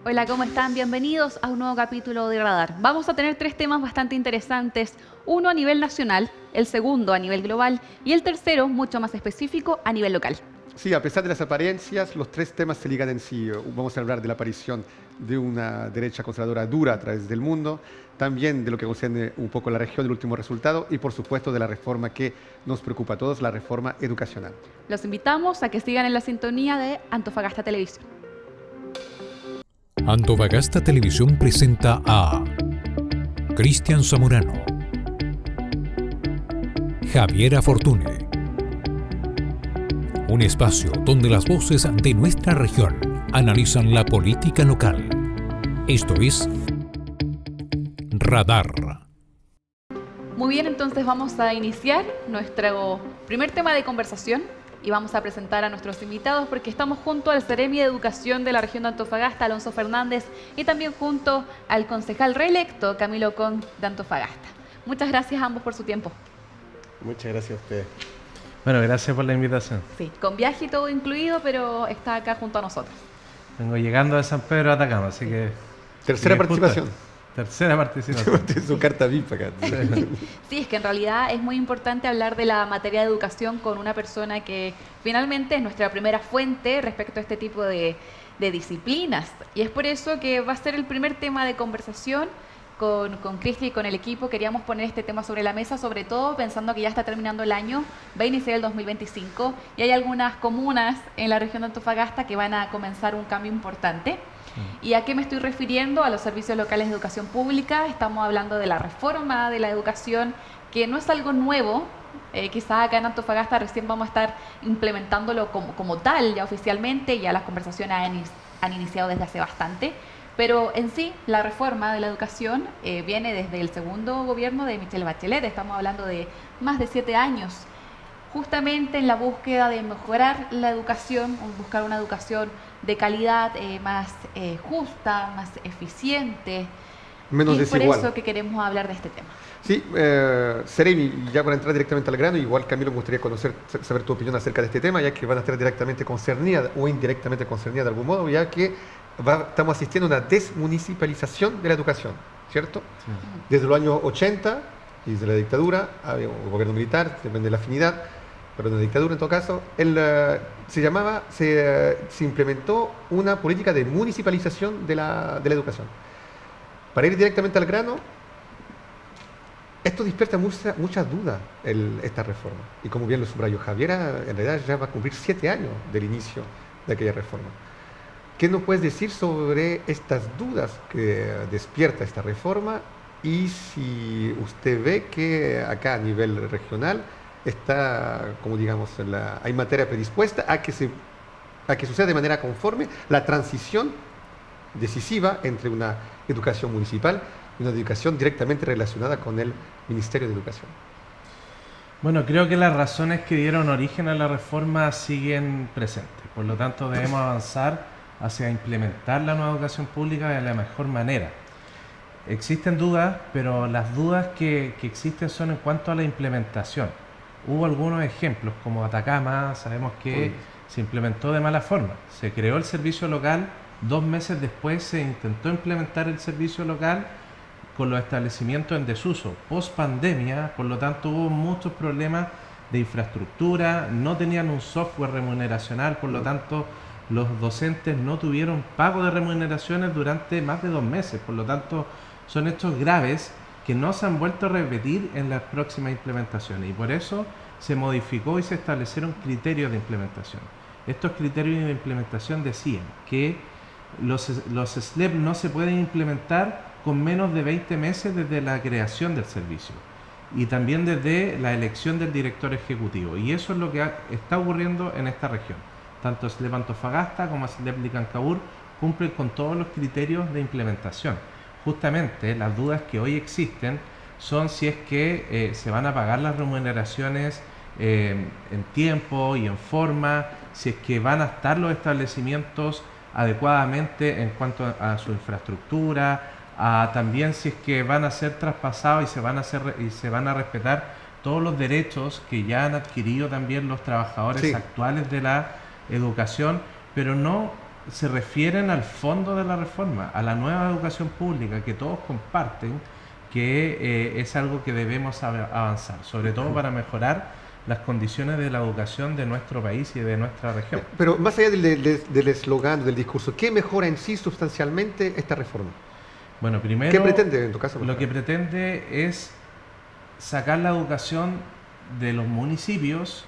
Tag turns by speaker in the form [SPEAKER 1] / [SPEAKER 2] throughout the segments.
[SPEAKER 1] Hola, ¿cómo están? Bienvenidos a un nuevo capítulo de Radar. Vamos a tener tres temas bastante interesantes, uno a nivel nacional, el segundo a nivel global y el tercero, mucho más específico, a nivel local.
[SPEAKER 2] Sí, a pesar de las apariencias, los tres temas se ligan en sí. Vamos a hablar de la aparición de una derecha conservadora dura a través del mundo, también de lo que concierne un poco la región, el último resultado, y por supuesto de la reforma que nos preocupa a todos, la reforma educacional.
[SPEAKER 1] Los invitamos a que sigan en la sintonía de Antofagasta Televisión.
[SPEAKER 3] Antofagasta Televisión presenta a Cristian Zamorano, Javiera Fortune, un espacio donde las voces de nuestra región analizan la política local. Esto es Radar.
[SPEAKER 1] Muy bien, entonces vamos a iniciar nuestro primer tema de conversación y vamos a presentar a nuestros invitados porque estamos junto al Seremi de Educación de la región de Antofagasta, Alonso Fernández, y también junto al concejal reelecto, Camilo Con, de Antofagasta. Muchas gracias a ambos por su tiempo.
[SPEAKER 4] Muchas gracias a ustedes.
[SPEAKER 5] Bueno, gracias por la invitación.
[SPEAKER 1] Sí, con viaje y todo incluido, pero está acá junto a nosotros.
[SPEAKER 5] Vengo llegando de San Pedro a Atacama, así que...
[SPEAKER 2] Tercera
[SPEAKER 5] justo-
[SPEAKER 2] participación.
[SPEAKER 5] Tercera participación.
[SPEAKER 2] Su carta VIP acá.
[SPEAKER 1] Sí, es que en realidad es muy importante hablar de la materia de educación con una persona que finalmente es nuestra primera fuente respecto a este tipo de disciplinas. Y es por eso que va a ser el primer tema de conversación con Cristi y con el equipo. Queríamos poner este tema sobre la mesa, sobre todo pensando que ya está terminando el año, va a iniciar el 2025 y hay algunas comunas en la región de Antofagasta que van a comenzar un cambio importante. ¿Y a qué me estoy refiriendo? A los servicios locales de educación pública. Estamos hablando de la reforma de la educación, que no es algo nuevo. Quizás acá en Antofagasta recién vamos a estar implementándolo como tal, ya oficialmente, ya las conversaciones han iniciado desde hace bastante. Pero en sí, la reforma de la educación viene desde el segundo gobierno de Michelle Bachelet. Estamos hablando de más de 7 años, justamente en la búsqueda de mejorar la educación, buscar una educación de calidad más justa, más eficiente.
[SPEAKER 2] Menos
[SPEAKER 1] y es por
[SPEAKER 2] desigual.
[SPEAKER 1] eso que queremos hablar de este tema.
[SPEAKER 2] Sí, Seremi, ya para entrar directamente al grano, igual Camilo me gustaría saber tu opinión acerca de este tema, ya que van a estar directamente concernidas o indirectamente concernidas de algún modo, ya que estamos asistiendo a una desmunicipalización de la educación, ¿cierto? Desde los años 80, y desde la dictadura, había un gobierno militar, depende de la afinidad, pero en la dictadura en todo caso, se implementó una política de municipalización de la educación. Para ir directamente al grano, esto despierta muchas dudas, esta reforma. Y como bien lo subrayó Javiera, en realidad ya va a cumplir 7 años del inicio de aquella reforma. ¿Qué nos puedes decir sobre estas dudas que despierta esta reforma? Y si usted ve que acá a nivel regional está, como digamos, hay materia predispuesta a que suceda de manera conforme la transición decisiva entre una educación municipal y una educación directamente relacionada con el Ministerio de Educación.
[SPEAKER 5] Bueno, creo que las razones que dieron origen a la reforma siguen presentes. Por lo tanto, debemos avanzar hacia implementar la nueva educación pública de la mejor manera. Existen dudas, pero las dudas que existen son en cuanto a la implementación. Hubo algunos ejemplos, como Atacama, sabemos que se implementó de mala forma. Se creó el servicio local, 2 meses después se intentó implementar el servicio local con los establecimientos en desuso. Post pandemia, por lo tanto, hubo muchos problemas de infraestructura, no tenían un software remuneracional, por lo tanto, los docentes no tuvieron pago de remuneraciones durante más de 2 meses. Por lo tanto, son hechos graves que no se han vuelto a repetir en las próximas implementaciones y por eso se modificó y se establecieron criterios de implementación. Estos criterios de implementación decían que los SLEP no se pueden implementar con menos de 20 meses desde la creación del servicio y también desde la elección del director ejecutivo, y eso es lo que está ocurriendo en esta región. Tanto SLEP Antofagasta como SLEP Licancabur cumplen con todos los criterios de implementación. Justamente las dudas que hoy existen son si es que se van a pagar las remuneraciones en tiempo y en forma, si es que van a estar los establecimientos adecuadamente en cuanto a su infraestructura, también si es que van a ser traspasados y se van a respetar todos los derechos que ya han adquirido también los trabajadores actuales de la educación, pero no se refieren al fondo de la reforma, a la nueva educación pública que todos comparten, que es algo que debemos avanzar, sobre todo para mejorar las condiciones de la educación de nuestro país y de nuestra región.
[SPEAKER 2] Pero más allá del eslogan, del discurso, ¿qué mejora en sí sustancialmente esta reforma?
[SPEAKER 5] Bueno, primero,
[SPEAKER 2] ¿qué pretende en tu caso?
[SPEAKER 5] Lo que pretende es sacar la educación de los municipios,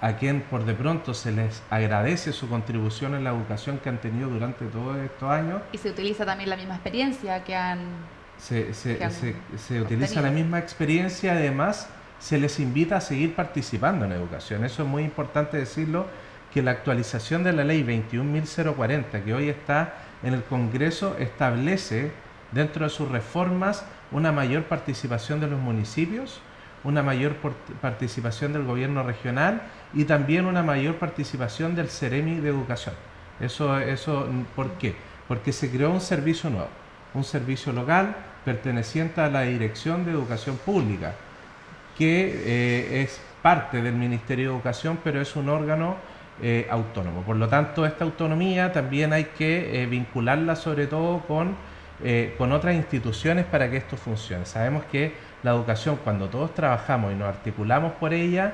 [SPEAKER 5] a quien por de pronto se les agradece su contribución en la educación que han tenido durante todos estos años.
[SPEAKER 1] Y se utiliza también la misma experiencia que han...
[SPEAKER 5] Se utiliza la misma experiencia, además se les invita a seguir participando en educación. Eso es muy importante decirlo, que la actualización de la ley 21.040 que hoy está en el Congreso establece dentro de sus reformas una mayor participación de los municipios, una mayor participación del gobierno regional y también una mayor participación del Ceremi de Educación. Eso, ¿por qué? Porque se creó un servicio nuevo, un servicio local perteneciente a la Dirección de Educación Pública, que es parte del Ministerio de Educación, pero es un órgano autónomo. Por lo tanto, esta autonomía también hay que vincularla sobre todo con otras instituciones para que esto funcione. Sabemos que la educación, cuando todos trabajamos y nos articulamos por ella,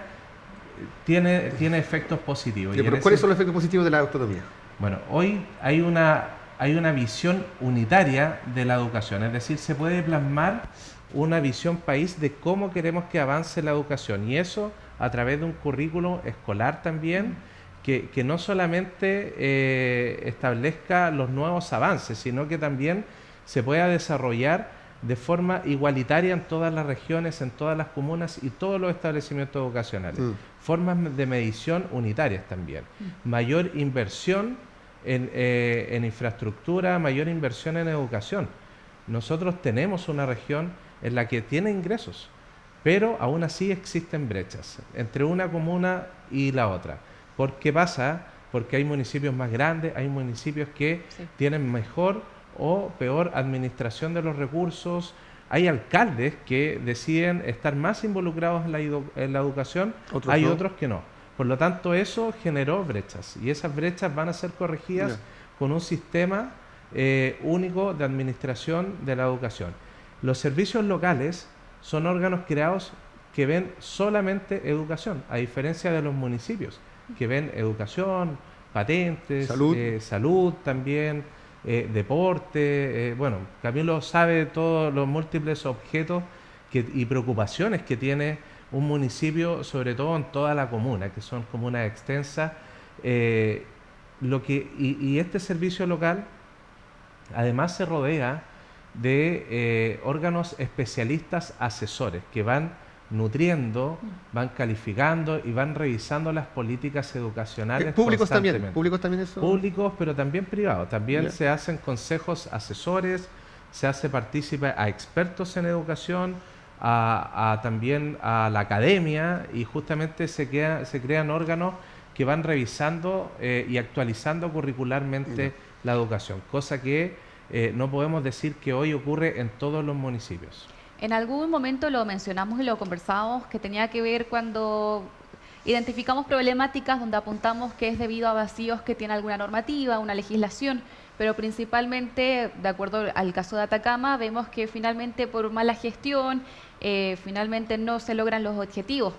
[SPEAKER 5] tiene efectos positivos.
[SPEAKER 2] ¿Pero cuáles son los efectos positivos de la autonomía?
[SPEAKER 5] Bueno, hoy hay una visión unitaria de la educación, es decir, se puede plasmar una visión país de cómo queremos que avance la educación, y eso a través de un currículo escolar también, que no solamente establezca los nuevos avances, sino que también se pueda desarrollar de forma igualitaria en todas las regiones, en todas las comunas y todos los establecimientos educacionales. Formas de medición unitarias también. Mayor inversión en infraestructura, mayor inversión en educación. Nosotros tenemos una región en la que tiene ingresos, pero aún así existen brechas entre una comuna y la otra. ¿Por qué pasa? Porque hay municipios más grandes, hay municipios que tienen mejor o peor administración de los recursos, hay alcaldes que deciden estar más involucrados en la educación, hay otros que no. Por lo tanto, eso generó brechas, y esas brechas van a ser corregidas con un sistema único de administración de la educación. Los servicios locales son órganos creados que ven solamente educación, a diferencia de los municipios, que ven educación, patentes, salud también, deporte. Bueno, Camilo sabe de todos los múltiples objetos y preocupaciones que tiene un municipio, sobre todo en toda la comuna, que son comunas extensas. Y este servicio local además se rodea de órganos especialistas asesores que van nutriendo, van calificando y van revisando las políticas educacionales
[SPEAKER 2] públicos también eso.
[SPEAKER 5] Públicos, pero también privados. También se hacen consejos asesores, se hace partícipe a expertos en educación, también a la academia, y justamente se crean órganos que van revisando y actualizando curricularmente la educación, cosa que no podemos decir que hoy ocurre en todos los municipios.
[SPEAKER 1] En algún momento lo mencionamos y lo conversamos, que tenía que ver cuando identificamos problemáticas donde apuntamos que es debido a vacíos que tiene alguna normativa, una legislación, pero principalmente, de acuerdo al caso de Atacama, vemos que finalmente por mala gestión, finalmente no se logran los objetivos.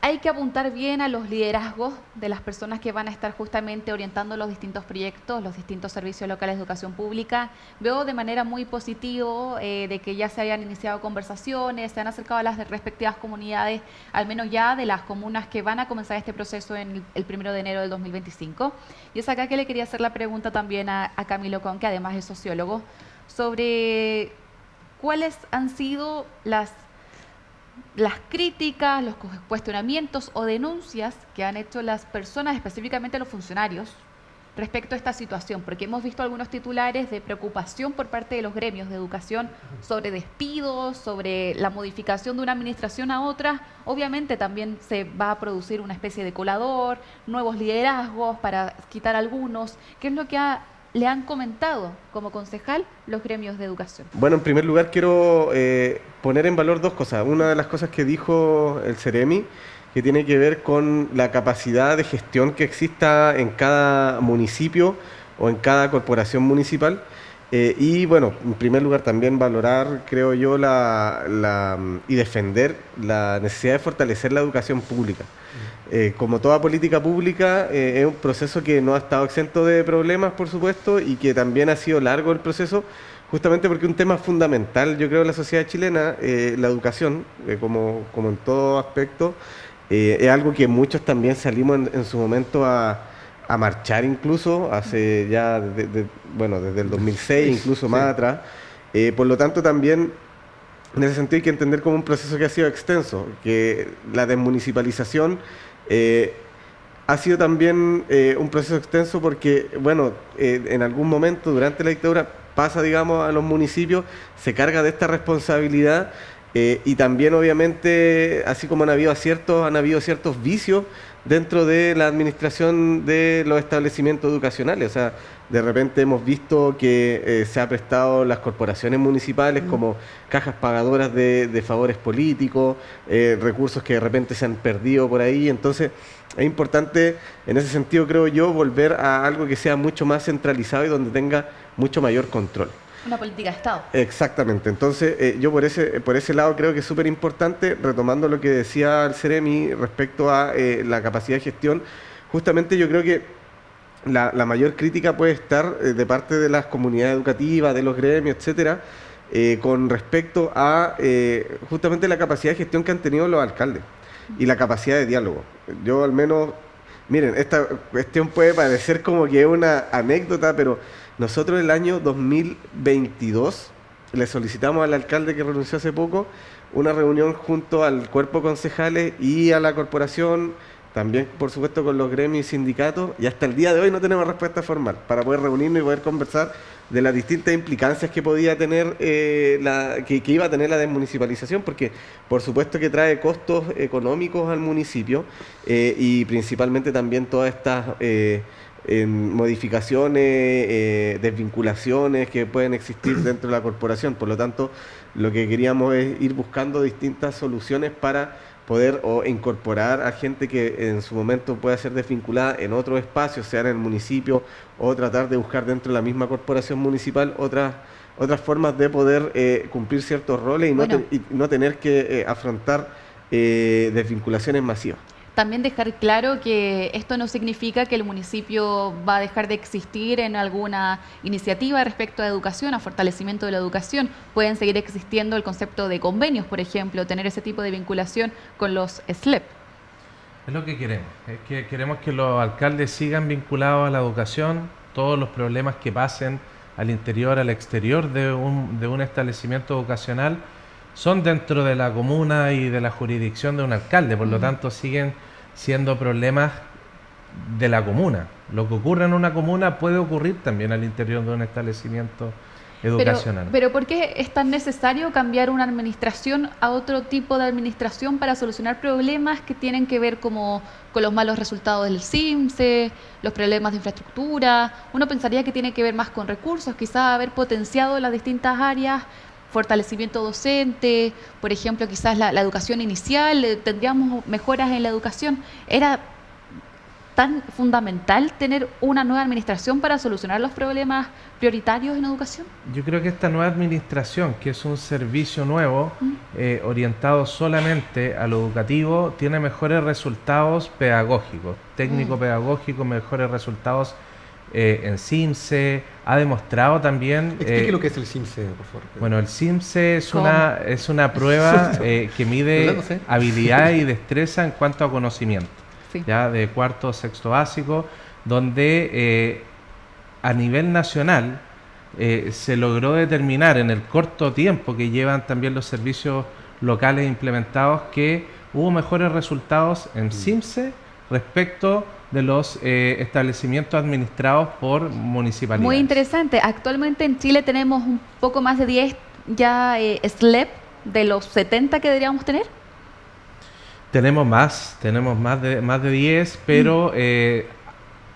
[SPEAKER 1] Hay que apuntar bien a los liderazgos de las personas que van a estar justamente orientando los distintos proyectos, los distintos servicios locales de educación pública. Veo de manera muy positiva de que ya se hayan iniciado conversaciones, se han acercado a las respectivas comunidades, al menos ya de las comunas que van a comenzar este proceso en el 1 de enero del 2025. Y es acá que le quería hacer la pregunta también a Camilo Con, que además es sociólogo, sobre cuáles han sido las críticas, los cuestionamientos o denuncias que han hecho las personas, específicamente los funcionarios, respecto a esta situación, porque hemos visto algunos titulares de preocupación por parte de los gremios de educación sobre despidos, sobre la modificación de una administración a otra. Obviamente también se va a producir una especie de colador, nuevos liderazgos para quitar algunos. ¿Qué es lo que le han comentado como concejal los gremios de educación?
[SPEAKER 4] Bueno, en primer lugar quiero poner en valor dos cosas. Una de las cosas que dijo el Ceremi, que tiene que ver con la capacidad de gestión que exista en cada municipio o en cada corporación municipal. Y bueno, en primer lugar también valorar, creo yo, y defender la necesidad de fortalecer la educación pública. Como toda política pública, es un proceso que no ha estado exento de problemas, por supuesto, y que también ha sido largo el proceso, justamente porque un tema fundamental, yo creo, en la sociedad chilena, la educación, como en todo aspecto, es algo que muchos también salimos en su momento a marchar incluso, hace ya, desde el 2006, incluso más atrás. Por lo tanto, también en ese sentido hay que entender como un proceso que ha sido extenso, que la desmunicipalización ha sido también un proceso extenso porque, en algún momento durante la dictadura pasa, digamos, a los municipios, se carga de esta responsabilidad. Y también, obviamente, así como han habido ciertos vicios dentro de la administración de los establecimientos educacionales. O sea, de repente hemos visto que se ha prestado las corporaciones municipales como cajas pagadoras de favores políticos, recursos que de repente se han perdido por ahí. Entonces, es importante, en ese sentido, creo yo, volver a algo que sea mucho más centralizado y donde tenga mucho mayor control.
[SPEAKER 1] Una política de Estado.
[SPEAKER 4] Exactamente. Entonces, yo por ese lado creo que es súper importante, retomando lo que decía el Ceremi respecto a la capacidad de gestión. Justamente yo creo que la mayor crítica puede estar de parte de las comunidades educativas, de los gremios, etcétera, con respecto a justamente la capacidad de gestión que han tenido los alcaldes y la capacidad de diálogo. Yo al menos, miren, esta cuestión puede parecer como que es una anécdota, pero nosotros el año 2022 le solicitamos al alcalde que renunció hace poco una reunión junto al cuerpo de concejales y a la corporación, también por supuesto con los gremios y sindicatos, y hasta el día de hoy no tenemos respuesta formal para poder reunirnos y poder conversar de las distintas implicancias que podía tener, que iba a tener la desmunicipalización, porque por supuesto que trae costos económicos al municipio y principalmente también todas estas modificaciones, desvinculaciones que pueden existir dentro de la corporación. Por lo tanto, lo que queríamos es ir buscando distintas soluciones para poder incorporar a gente que en su momento pueda ser desvinculada en otros espacios, sea en el municipio, o tratar de buscar dentro de la misma corporación municipal otras formas de poder cumplir ciertos roles y no tener que afrontar desvinculaciones masivas.
[SPEAKER 1] También dejar claro que esto no significa que el municipio va a dejar de existir en alguna iniciativa respecto a educación, a fortalecimiento de la educación. Pueden seguir existiendo el concepto de convenios, por ejemplo, tener ese tipo de vinculación con los SLEP.
[SPEAKER 5] Es lo que queremos, es que queremos que los alcaldes sigan vinculados a la educación, todos los problemas que pasen al interior, al exterior de un establecimiento educacional, son dentro de la comuna y de la jurisdicción de un alcalde, por lo tanto siguen siendo problemas de la comuna. Lo que ocurre en una comuna puede ocurrir también al interior de un establecimiento educacional.
[SPEAKER 1] Pero ¿por qué es tan necesario cambiar una administración a otro tipo de administración para solucionar problemas que tienen que ver como con los malos resultados del CIMSE, los problemas de infraestructura? Uno pensaría que tiene que ver más con recursos, quizás haber potenciado las distintas áreas, fortalecimiento docente, por ejemplo, quizás la educación inicial, tendríamos mejoras en la educación. ¿Era tan fundamental tener una nueva administración para solucionar los problemas prioritarios en educación?
[SPEAKER 5] Yo creo que esta nueva administración, que es un servicio nuevo, orientado solamente a lo educativo, tiene mejores resultados pedagógicos, técnico-pedagógicos, mejores resultados en CIMSE, ha demostrado también...
[SPEAKER 2] Explique lo que es el CIMSE, por favor.
[SPEAKER 5] Bueno, el CIMSE es una prueba que mide habilidad y destreza en cuanto a conocimiento, ya de cuarto o sexto básico, donde a nivel nacional se logró determinar en el corto tiempo que llevan también los servicios locales implementados que hubo mejores resultados en CIMSE respecto de los establecimientos administrados por municipalidades.
[SPEAKER 1] Muy interesante. Actualmente en Chile tenemos un poco más de 10 ya SLEP de los 70 que deberíamos tener.
[SPEAKER 5] Tenemos más de 10, pero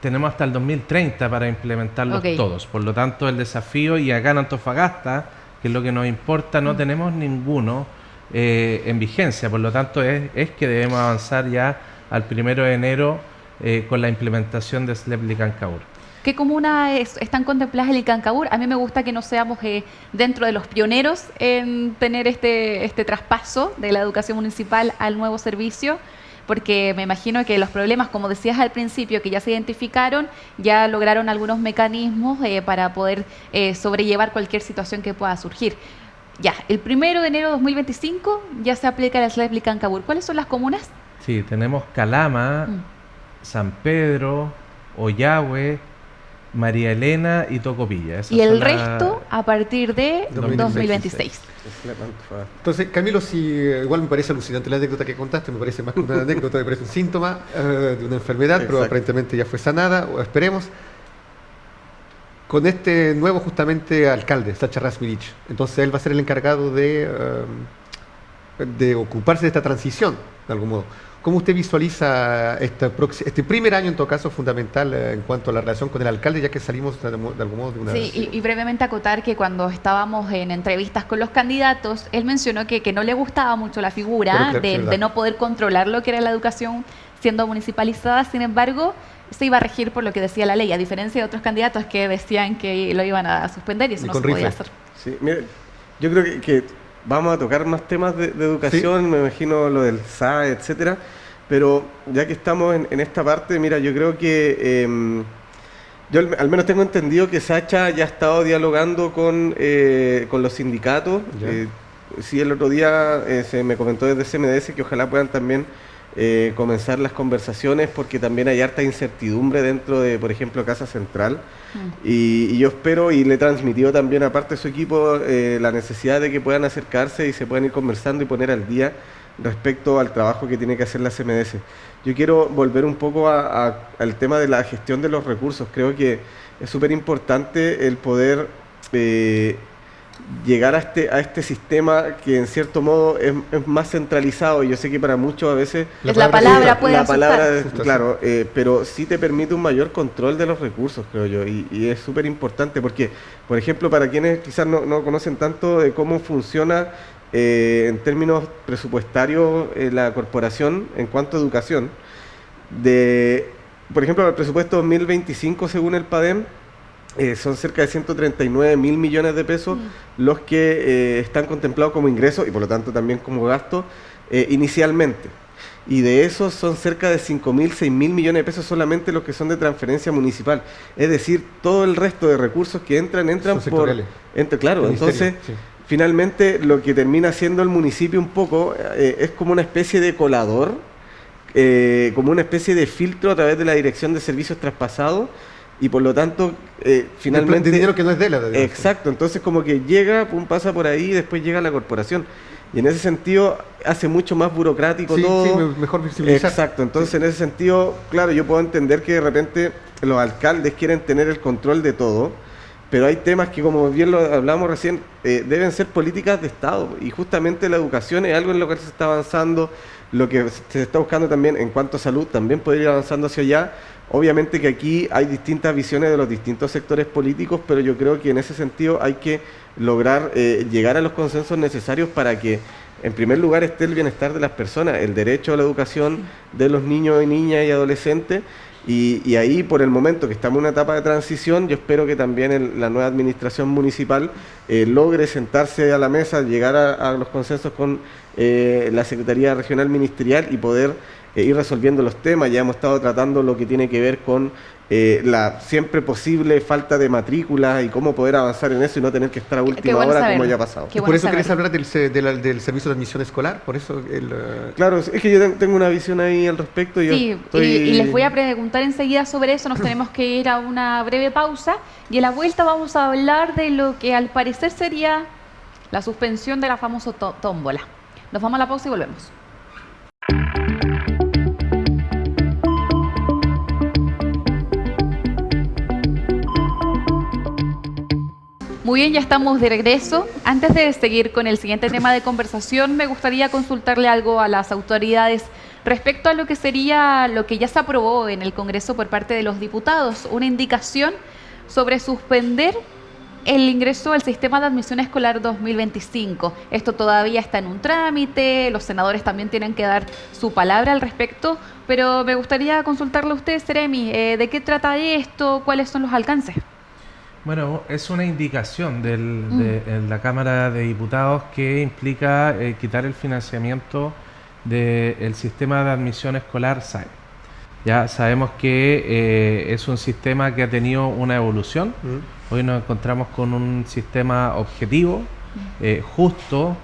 [SPEAKER 5] tenemos hasta el 2030 para implementarlos todos. Por lo tanto, el desafío, y acá en Antofagasta, que es lo que nos importa, no tenemos ninguno en vigencia. Por lo tanto, es que debemos avanzar ya al 1 de enero con la implementación de SLEP Licancabur.
[SPEAKER 1] ¿Qué comunas están contempladas en Licancabur? A mí me gusta que no seamos dentro de los pioneros en tener este traspaso de la educación municipal al nuevo servicio, porque me imagino que los problemas, como decías al principio, que ya se identificaron, ya lograron algunos mecanismos para poder sobrellevar cualquier situación que pueda surgir. Ya, el 1 de enero de 2025 ya se aplica el SLEP Licancabur. ¿Cuáles son las comunas?
[SPEAKER 5] Sí, tenemos Calama, San Pedro, Ollagüe, María Elena y Tocopilla.
[SPEAKER 1] Y el resto a partir de 2026.
[SPEAKER 2] Entonces, Camilo, si igual me parece alucinante la anécdota que contaste, me parece más que una anécdota, me parece un síntoma de una enfermedad, pero aparentemente ya fue sanada, o esperemos, con este nuevo justamente alcalde, Sacha Razmirich. Entonces él va a ser el encargado de ocuparse de esta transición, de algún modo. ¿Cómo usted visualiza este primer año, en todo caso, fundamental en cuanto a la relación con el alcalde, ya que salimos de algún modo de una...
[SPEAKER 1] Sí, y brevemente acotar que cuando estábamos en entrevistas con los candidatos, él mencionó que no le gustaba mucho la figura de no poder controlar lo que era la educación siendo municipalizada. Sin embargo, se iba a regir por lo que decía la ley, a diferencia de otros candidatos que decían que lo iban a suspender y eso no se podía hacer.
[SPEAKER 4] Sí, mire, yo creo que vamos a tocar más temas de educación, sí. Me imagino lo del SAE, etcétera, pero ya que estamos en esta parte, mira, yo creo que yo al menos tengo entendido que Sacha ya ha estado dialogando con los sindicatos. Sí, el otro día se me comentó desde CMDS que ojalá puedan también comenzar las conversaciones, porque también hay harta incertidumbre dentro de, por ejemplo, Casa Central. Y yo espero, y le he transmitido también aparte de su equipo la necesidad de que puedan acercarse y se puedan ir conversando y poner al día respecto al trabajo que tiene que hacer la CMDS. Yo quiero volver un poco al tema de la gestión de los recursos. Creo que es súper importante el poder llegar a este sistema que en cierto modo es más centralizado. Yo sé que para muchos a veces
[SPEAKER 1] la palabra puede asustar.
[SPEAKER 4] Claro, pero sí te permite un mayor control de los recursos, creo yo, y es súper importante porque, por ejemplo, para quienes quizás no conocen tanto de cómo funciona en términos presupuestarios la corporación en cuanto a educación, por ejemplo, el presupuesto 2025 según el PADEM, son cerca de 139.000 millones de pesos los que están contemplados como ingresos y por lo tanto también como gasto inicialmente. Y de esos son cerca de 5.000, 6.000 millones de pesos solamente los que son de transferencia municipal. Es decir, todo el resto de recursos que entran por... Claro, entonces... Sí. Finalmente lo que termina siendo el municipio un poco es como una especie de colador, como una especie de filtro a través de la Dirección de Servicios Traspasados. Y por lo tanto, finalmente...
[SPEAKER 2] dinero que no es de la...
[SPEAKER 4] Exacto, entonces como que llega, pasa por ahí y después llega a la corporación. Y en ese sentido hace mucho más burocrático todo.
[SPEAKER 2] Sí, mejor visibilizar.
[SPEAKER 4] Exacto, entonces en ese sentido, claro, yo puedo entender que de repente los alcaldes quieren tener el control de todo, pero hay temas que, como bien lo hablamos recién, deben ser políticas de Estado. Y justamente la educación es algo en lo que se está avanzando, lo que se está buscando también en cuanto a salud, también poder ir avanzando hacia allá. Obviamente que aquí hay distintas visiones de los distintos sectores políticos, pero yo creo que en ese sentido hay que lograr llegar a los consensos necesarios para que, en primer lugar, esté el bienestar de las personas, el derecho a la educación de los niños y niñas y adolescentes. Y ahí, por el momento que estamos en una etapa de transición, yo espero que también la nueva administración municipal logre sentarse a la mesa, llegar a los consensos con la Secretaría Regional Ministerial y poder ir resolviendo los temas. Ya hemos estado tratando lo que tiene que ver con la siempre posible falta de matrículas y cómo poder avanzar en eso y no tener que estar a última hora como ya ha pasado.
[SPEAKER 2] Por eso querés hablar del servicio de admisión escolar, por eso...
[SPEAKER 4] Claro, es que yo tengo una visión ahí al respecto.
[SPEAKER 1] Sí, y les voy a preguntar enseguida sobre eso, nos tenemos que ir a una breve pausa y a la vuelta vamos a hablar de lo que al parecer sería la suspensión de la famosa tómbola. Nos vamos a la pausa y volvemos. Muy bien, ya estamos de regreso. Antes de seguir con el siguiente tema de conversación, me gustaría consultarle algo a las autoridades respecto a lo que sería lo que ya se aprobó en el Congreso por parte de los diputados, una indicación sobre suspender el ingreso al sistema de admisión escolar 2025. Esto todavía está en un trámite, los senadores también tienen que dar su palabra al respecto, pero me gustaría consultarle a usted, Seremi, ¿de qué trata esto? ¿Cuáles son los alcances?
[SPEAKER 5] Bueno, es una indicación de la Cámara de Diputados que implica quitar el financiamiento del sistema de admisión escolar SAE. Ya sabemos que es un sistema que ha tenido una evolución. Hoy nos encontramos con un sistema objetivo, justo,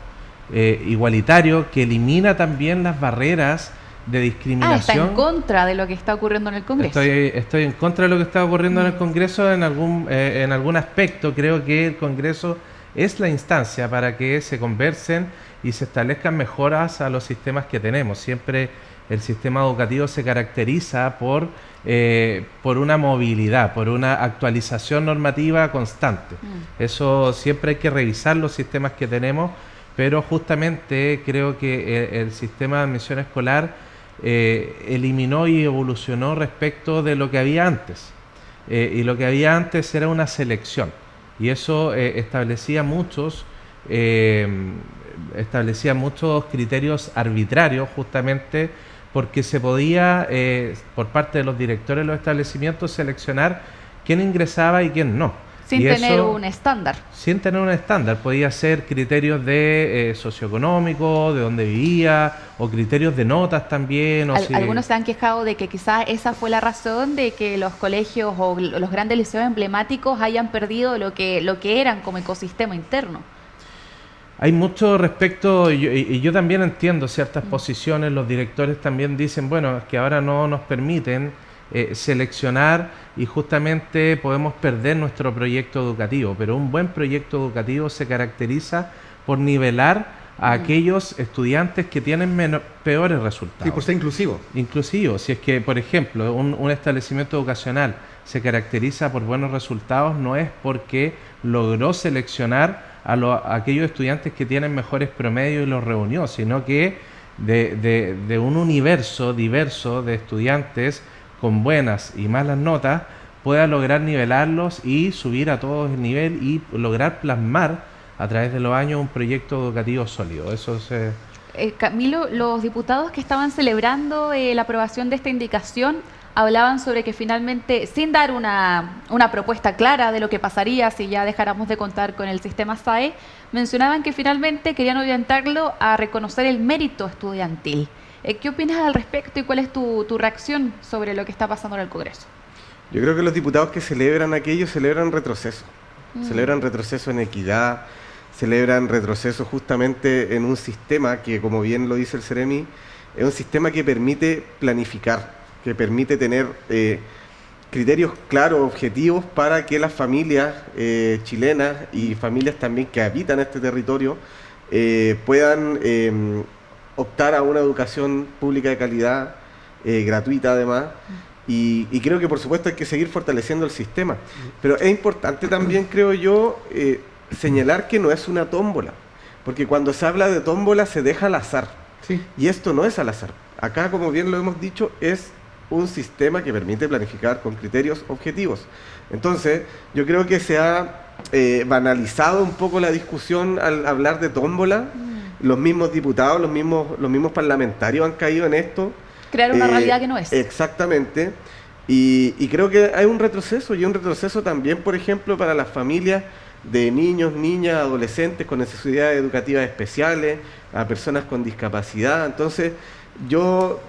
[SPEAKER 5] igualitario, que elimina también las barreras de discriminación.
[SPEAKER 1] Está en contra de lo que está ocurriendo en el Congreso.
[SPEAKER 5] Estoy en contra de lo que está ocurriendo en el Congreso en algún aspecto. Creo que el Congreso es la instancia para que se conversen y se establezcan mejoras a los sistemas que tenemos. Siempre el sistema educativo se caracteriza por una movilidad, por una actualización normativa constante. Eso siempre hay que revisar los sistemas que tenemos, pero justamente creo que el sistema de admisión escolar eliminó y evolucionó respecto de lo que había antes. Y lo que había antes era una selección, y eso establecía muchos criterios arbitrarios, justamente porque se podía, por parte de los directores de los establecimientos, seleccionar quién ingresaba y quién no.
[SPEAKER 1] Sin tener un estándar.
[SPEAKER 5] Sin tener un estándar. Podía ser criterios de socioeconómico, de dónde vivía, o criterios de notas también.
[SPEAKER 1] Algunos se han quejado de que quizás esa fue la razón de que los colegios o los grandes liceos emblemáticos hayan perdido lo que eran como ecosistema interno.
[SPEAKER 5] Hay mucho respecto, y yo también entiendo ciertas posiciones. Los directores también dicen, bueno, es que ahora no nos permiten seleccionar y justamente podemos perder nuestro proyecto educativo, pero un buen proyecto educativo se caracteriza por nivelar a aquellos estudiantes que tienen peores resultados.
[SPEAKER 2] Y por ser inclusivo.
[SPEAKER 5] Inclusivo, si es que, por ejemplo, un establecimiento educacional se caracteriza por buenos resultados, no es porque logró seleccionar a aquellos estudiantes que tienen mejores promedios y los reunió, sino que de un universo diverso de estudiantes con buenas y malas notas, pueda lograr nivelarlos y subir a todos el nivel y lograr plasmar a través de los años un proyecto educativo sólido. Eso se...
[SPEAKER 1] Camilo, los diputados que estaban celebrando la aprobación de esta indicación hablaban sobre que finalmente, sin dar una propuesta clara de lo que pasaría si ya dejáramos de contar con el sistema SAE, mencionaban que finalmente querían orientarlo a reconocer el mérito estudiantil. ¿Qué opinas al respecto y cuál es tu reacción sobre lo que está pasando en el Congreso?
[SPEAKER 4] Yo creo que los diputados que celebran aquello celebran retroceso. Celebran retroceso en equidad, celebran retroceso justamente en un sistema que, como bien lo dice el Seremi, es un sistema que permite planificar, que permite tener criterios claros, objetivos, para que las familias chilenas y familias también que habitan este territorio puedan optar a una educación pública de calidad, gratuita además, y creo que por supuesto hay que seguir fortaleciendo el sistema. Pero es importante también, creo yo, señalar que no es una tómbola, porque cuando se habla de tómbola se deja al azar, y esto no es al azar. Acá, como bien lo hemos dicho, es un sistema que permite planificar con criterios objetivos. Entonces, yo creo que se ha banalizado un poco la discusión al hablar de tómbola. Los mismos diputados, los mismos parlamentarios han caído en esto.
[SPEAKER 1] Crear una realidad que no es.
[SPEAKER 4] Exactamente. Y creo que hay un retroceso, y un retroceso también, por ejemplo, para las familias de niños, niñas, adolescentes con necesidades educativas especiales, a personas con discapacidad. Entonces, yo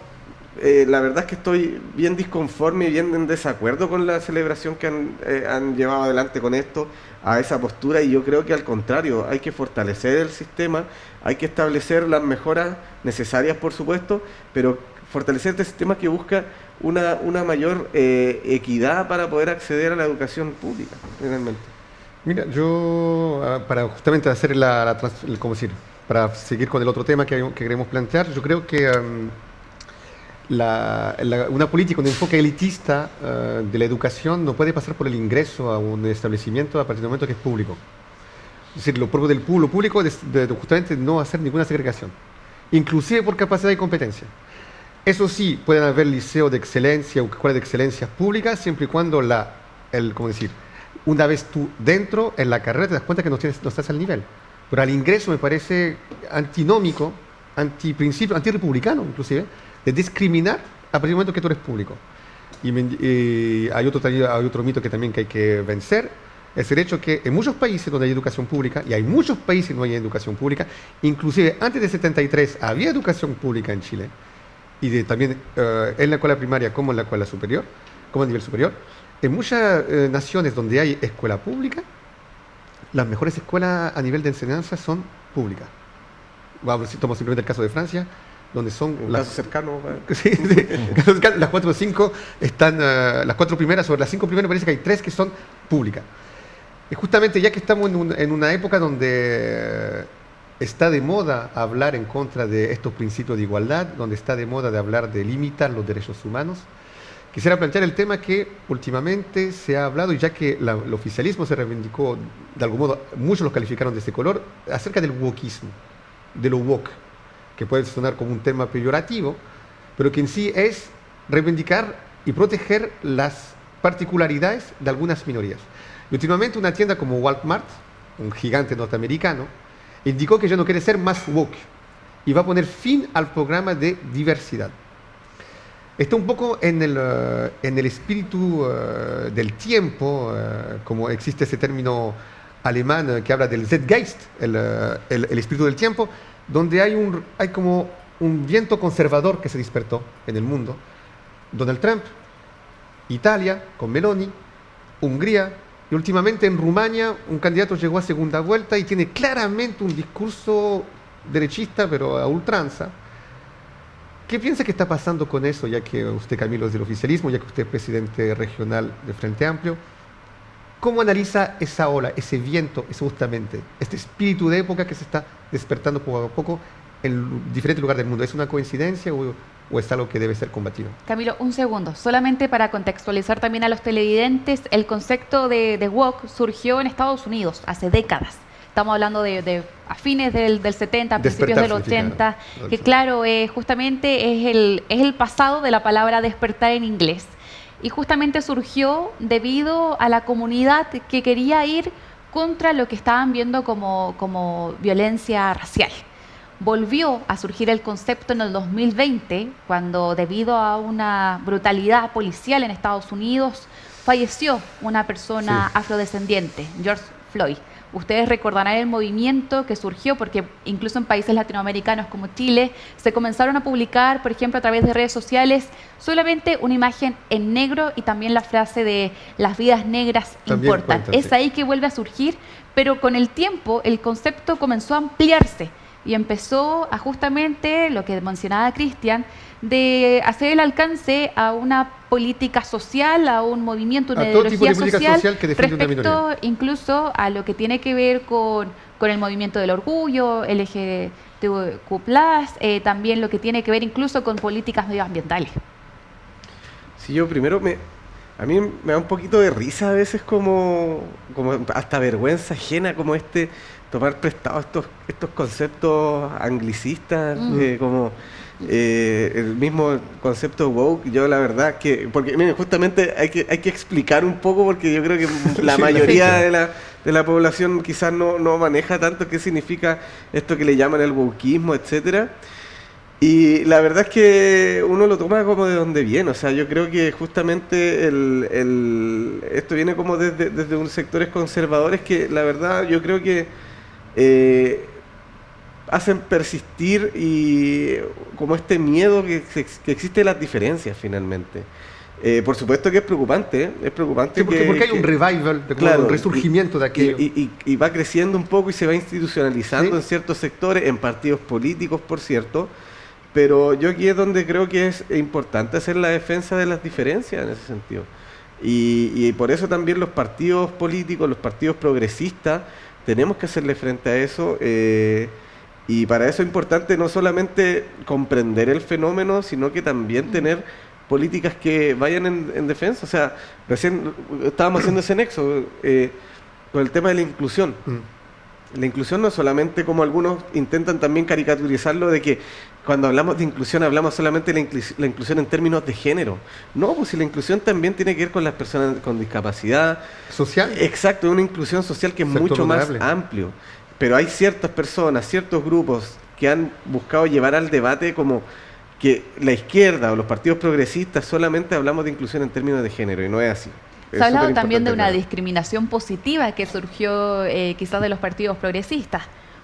[SPEAKER 4] la verdad es que estoy bien disconforme y bien en desacuerdo con la celebración que han llevado adelante con esto, a esa postura, y yo creo que al contrario, hay que fortalecer el sistema, hay que establecer las mejoras necesarias, por supuesto, pero fortalecer este sistema que busca una mayor equidad para poder acceder a la educación pública, realmente.
[SPEAKER 2] Mira, yo, para justamente hacer ¿cómo decir? Para seguir con el otro tema que queremos plantear, yo creo que una política, un enfoque elitista de la educación no puede pasar por el ingreso a un establecimiento a partir del momento que es público. Es decir, lo propio del público es justamente no hacer ninguna segregación, inclusive por capacidad y competencia. Eso sí, pueden haber liceos de excelencia o escuelas de excelencia públicas, siempre y cuando Una vez tú dentro, en la carrera, te das cuenta que no estás al nivel. Pero al ingreso me parece antinómico, antiprincipio, antirrepublicano inclusive, de discriminar a partir del momento que tú eres público. Y hay otro mito que también que hay que vencer, es el hecho que en muchos países donde hay educación pública, y hay muchos países donde no hay educación pública, inclusive antes de 73 había educación pública en Chile, y también en la escuela primaria como en la escuela superior, como a nivel superior. En muchas naciones donde hay escuela pública, las mejores escuelas a nivel de enseñanza son públicas. Tomo simplemente el caso de Francia, donde son
[SPEAKER 4] caso cercano.
[SPEAKER 2] Sí, las 4 o 5 están, las 4 primeras, sobre las 5 primeras parece que hay 3 que son públicas. Y justamente ya que estamos en una época donde está de moda hablar en contra de estos principios de igualdad, donde está de moda de hablar de limitar los derechos humanos, quisiera plantear el tema que últimamente se ha hablado, y ya que el oficialismo se reivindicó, de algún modo, muchos los calificaron de ese color, acerca del wokismo, de lo woke, que puede sonar como un tema peyorativo, pero que en sí es reivindicar y proteger las particularidades de algunas minorías. Y últimamente una tienda como Walmart, un gigante norteamericano, indicó que ya no quiere ser más woke y va a poner fin al programa de diversidad. Está un poco en el espíritu del tiempo, como existe ese término alemán que habla del Zeitgeist, el espíritu del tiempo, donde hay como un viento conservador que se despertó en el mundo. Donald Trump, Italia con Meloni, Hungría, y últimamente en Rumania un candidato llegó a segunda vuelta y tiene claramente un discurso derechista, pero a ultranza. ¿Qué piensa que está pasando con eso, ya que usted, Camilo, es del oficialismo, ya que usted es presidente regional de Frente Amplio? ¿Cómo analiza esa ola, ese viento, justamente, este espíritu de época que se está despertando poco a poco en diferentes lugares del mundo? ¿Es una coincidencia o es algo que debe ser combatido?
[SPEAKER 1] Camilo, un segundo, solamente para contextualizar también a los televidentes, el concepto de woke surgió en Estados Unidos hace décadas. Estamos hablando de a fines del 70, a principios del 80, que claro, justamente es el pasado de la palabra despertar en inglés. Y justamente surgió debido a la comunidad que quería ir contra lo que estaban viendo como violencia racial. Volvió a surgir el concepto en el 2020, cuando debido a una brutalidad policial en Estados Unidos, falleció una persona afrodescendiente, George Floyd. Ustedes recordarán el movimiento que surgió porque incluso en países latinoamericanos como Chile se comenzaron a publicar, por ejemplo, a través de redes sociales, solamente una imagen en negro y también la frase de las vidas negras también importan. Es ahí que vuelve a surgir, pero con el tiempo el concepto comenzó a ampliarse y empezó a justamente lo que mencionaba Cristian, de hacer el alcance a una política social, a un movimiento, una ideología social que respecto incluso a lo que tiene que ver con el movimiento del orgullo, LGBTQ+, también lo que tiene que ver incluso con políticas medioambientales.
[SPEAKER 4] Sí, yo primero a mí me da un poquito de risa a veces como hasta vergüenza ajena como tomar prestado estos conceptos anglicistas, como el mismo concepto woke. Yo la verdad que, porque miren, justamente hay que explicar un poco, porque yo creo que la mayoría de la población quizás no maneja tanto qué significa esto que le llaman el wokeismo, etcétera. Y la verdad es que uno lo toma como de donde viene. O sea, yo creo que justamente esto viene como desde unos sectores conservadores que la verdad yo creo que hacen persistir y como este miedo que existe de las diferencias finalmente. Por supuesto que es preocupante. Sí,
[SPEAKER 2] porque hay un revival, un resurgimiento de aquello.
[SPEAKER 4] Y va creciendo un poco y se va institucionalizando en ciertos sectores, en partidos políticos, por cierto. Pero yo aquí es donde creo que es importante hacer la defensa de las diferencias en ese sentido. Y por eso también los partidos políticos, los partidos progresistas, tenemos que hacerle frente a eso. Y para eso es importante no solamente comprender el fenómeno, sino que también tener políticas que vayan en defensa. O sea, recién estábamos haciendo ese nexo con el tema de la inclusión. la inclusión no es solamente como algunos intentan también caricaturizarlo de que cuando hablamos de inclusión hablamos solamente de la inclusión en términos de género. No, pues si la inclusión también tiene que ver con las personas con discapacidad.
[SPEAKER 2] Social.
[SPEAKER 4] Exacto, una inclusión social que es
[SPEAKER 2] Sector
[SPEAKER 4] mucho más
[SPEAKER 2] vulnerable.
[SPEAKER 4] amplio. Pero hay ciertas personas, ciertos grupos que han buscado llevar al debate como que la izquierda o los partidos progresistas solamente hablamos de inclusión en términos de género, y no es así.
[SPEAKER 1] Se ha hablado también de una
[SPEAKER 4] discusión.
[SPEAKER 1] discriminación positiva que surgió quizás de los partidos progresistas.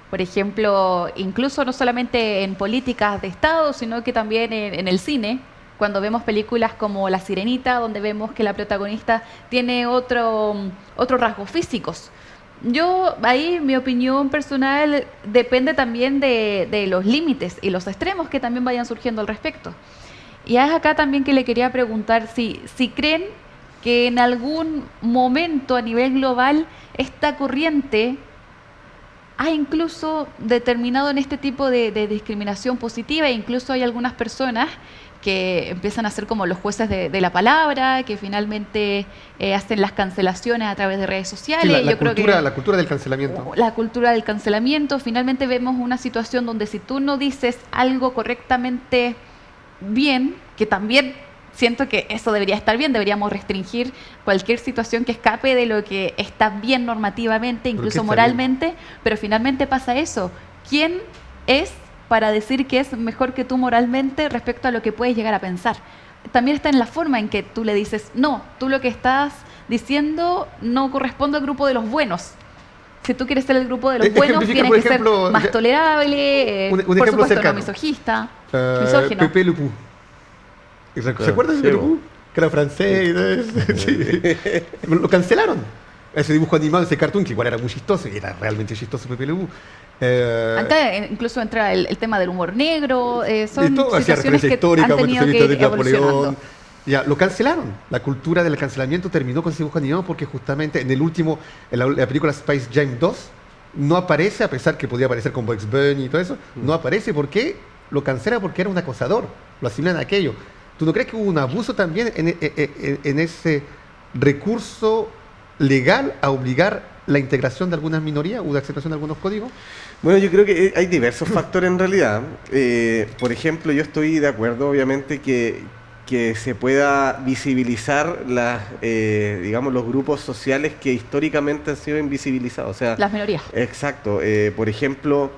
[SPEAKER 1] Por ejemplo, incluso no solamente en políticas de Estado, sino que también en el cine, cuando vemos películas como La Sirenita, donde vemos que la protagonista tiene otros rasgos físicos. Yo, ahí mi opinión personal depende también de los límites y los extremos que también vayan surgiendo al respecto. Y es acá también que le quería preguntar si creen que en algún momento a nivel global esta corriente ha incluso determinado en este tipo de discriminación positiva, e incluso hay algunas personas que empiezan a ser como los jueces de la palabra, que finalmente hacen las cancelaciones a través de redes sociales.
[SPEAKER 2] Sí,
[SPEAKER 1] Yo creo que
[SPEAKER 2] la cultura del cancelamiento.
[SPEAKER 1] la cultura del cancelamiento, finalmente vemos una situación donde si tú no dices algo correctamente bien, que también siento que eso debería estar bien, deberíamos restringir cualquier situación que escape de lo que está bien normativamente, incluso moralmente, pero finalmente pasa eso. ¿Quién es para decir que es mejor que tú moralmente respecto a lo que puedes llegar a pensar? También está en la forma en que tú le dices, no, tú lo que estás diciendo no corresponde al grupo de los buenos. Si tú quieres ser el grupo de los buenos, tienes que ser más tolerable,
[SPEAKER 2] un
[SPEAKER 1] por
[SPEAKER 2] ejemplo
[SPEAKER 1] supuesto
[SPEAKER 2] cercano.
[SPEAKER 1] no misogista, misógino.
[SPEAKER 2] Pepe Le Pew. ¿Se acuerdan de Pepe Le Pew? Que era francés y todo eso. Sí. Lo cancelaron. Ese dibujo animado, ese cartoon, que igual era muy chistoso, y era realmente chistoso Pepe Le Pew.
[SPEAKER 1] Acá incluso entra el tema del humor negro, son
[SPEAKER 2] Esto hacía
[SPEAKER 1] situaciones
[SPEAKER 2] referencia
[SPEAKER 1] que
[SPEAKER 2] histórica,
[SPEAKER 1] han tenido que
[SPEAKER 2] de
[SPEAKER 1] ir evolucionando.
[SPEAKER 2] Napoleón. Ya, lo cancelaron. La cultura del cancelamiento terminó con ese dibujo animado porque justamente en el último, en la película Space Jam 2, no aparece, a pesar que podía aparecer con Bugs Bunny y todo eso, no aparece. ¿Por qué? Lo cancela porque era un acosador, lo asimilan a aquello. ¿Tú no crees que hubo un abuso también en ese recurso legal a obligar la integración de algunas minorías o la aceptación de algunos códigos?
[SPEAKER 4] Bueno, yo creo que hay diversos factores en realidad. Por ejemplo, yo estoy de acuerdo, obviamente, que se pueda visibilizar digamos, los grupos sociales que históricamente han sido invisibilizados. O sea,
[SPEAKER 1] Las minorías.
[SPEAKER 4] Exacto. Por ejemplo,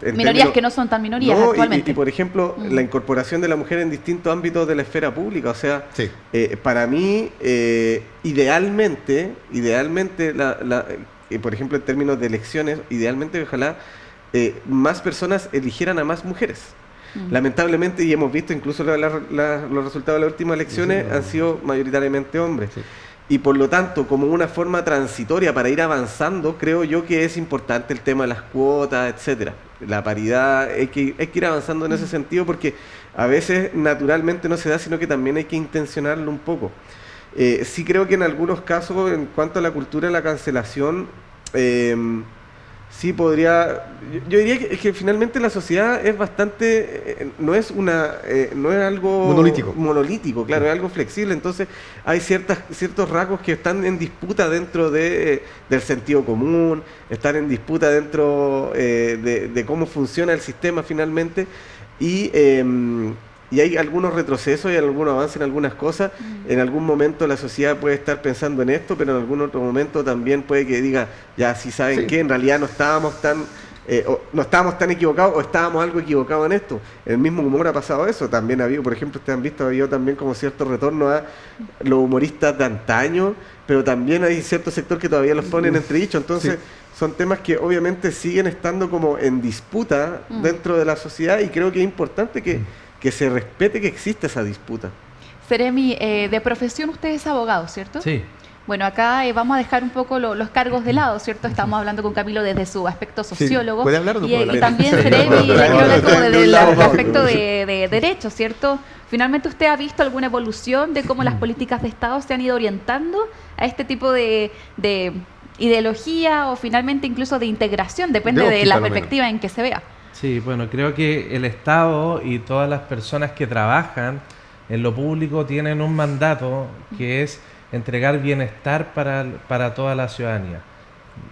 [SPEAKER 4] en
[SPEAKER 1] Minorías que no son tan minorías actualmente.
[SPEAKER 4] Y por ejemplo, la incorporación de la mujer en distintos ámbitos de la esfera pública. O sea,
[SPEAKER 2] Sí.
[SPEAKER 4] para mí, idealmente, por ejemplo, en términos de elecciones, idealmente, ojalá más personas eligieran a más mujeres. Lamentablemente, y hemos visto incluso los resultados de las últimas elecciones, han sido mayoritariamente hombres.
[SPEAKER 2] Sí.
[SPEAKER 4] Y por lo tanto, como una forma transitoria para ir avanzando, creo yo que es importante el tema de las cuotas, etcétera. La paridad, hay que ir avanzando en ese sentido, porque a veces naturalmente no se da, sino que también hay que intencionarlo un poco. Sí creo que en algunos casos, en cuanto a la cultura de la cancelación, sí podría. Yo diría que finalmente la sociedad es bastante, no es algo monolítico, claro, es algo flexible. Entonces hay ciertos rasgos que están en disputa dentro del sentido común, están en disputa dentro de cómo funciona el sistema finalmente, y hay algunos retrocesos y algunos avances en algunas cosas. En algún momento la sociedad puede estar pensando en esto, pero en algún otro momento también puede que diga, ya si saben
[SPEAKER 2] Sí.
[SPEAKER 4] que en realidad no estábamos tan equivocados, o estábamos algo equivocados en esto. El mismo humor ha pasado eso. También ha habido, por ejemplo, ustedes han visto, ha habido también como cierto retorno a los humoristas de antaño, pero también hay cierto sector que todavía los ponen entredicho. Entonces, son temas que obviamente siguen estando como en disputa dentro de la sociedad, y creo que es importante que se respete que existe esa disputa.
[SPEAKER 1] Seremi, de profesión usted es abogado, ¿cierto?
[SPEAKER 5] Sí.
[SPEAKER 1] Bueno, acá vamos a dejar un poco los cargos de lado, ¿cierto? Estamos hablando con Camilo desde su aspecto sociólogo.
[SPEAKER 2] ¿Puede hablar o no puede hablar?
[SPEAKER 1] Y también
[SPEAKER 2] Sí.
[SPEAKER 1] Seremi le quiero hablar como desde el aspecto de derecho, ¿cierto? Finalmente, ¿usted ha visto alguna evolución de cómo las políticas de Estado se han ido orientando a este tipo de ideología, o finalmente incluso de integración? Depende
[SPEAKER 2] De
[SPEAKER 1] de
[SPEAKER 2] óptica,
[SPEAKER 1] la
[SPEAKER 2] lo menos.
[SPEAKER 1] perspectiva en que se vea.
[SPEAKER 5] Sí, bueno, creo que el Estado y todas las personas que trabajan en lo público tienen un mandato que es entregar bienestar para toda la ciudadanía.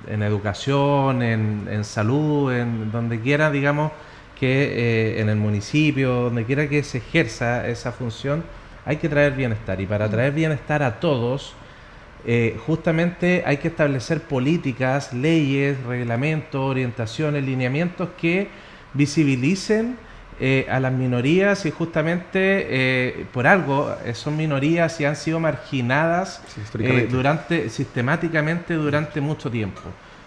[SPEAKER 5] en educación, en salud, en donde quiera, digamos, que en el municipio, donde quiera que se ejerza esa función, hay que traer bienestar. Y para traer bienestar a todos, justamente hay que establecer políticas, leyes, reglamentos, orientaciones, lineamientos que visibilicen a las minorías, y justamente por algo son minorías y han sido marginadas sistemáticamente durante mucho tiempo.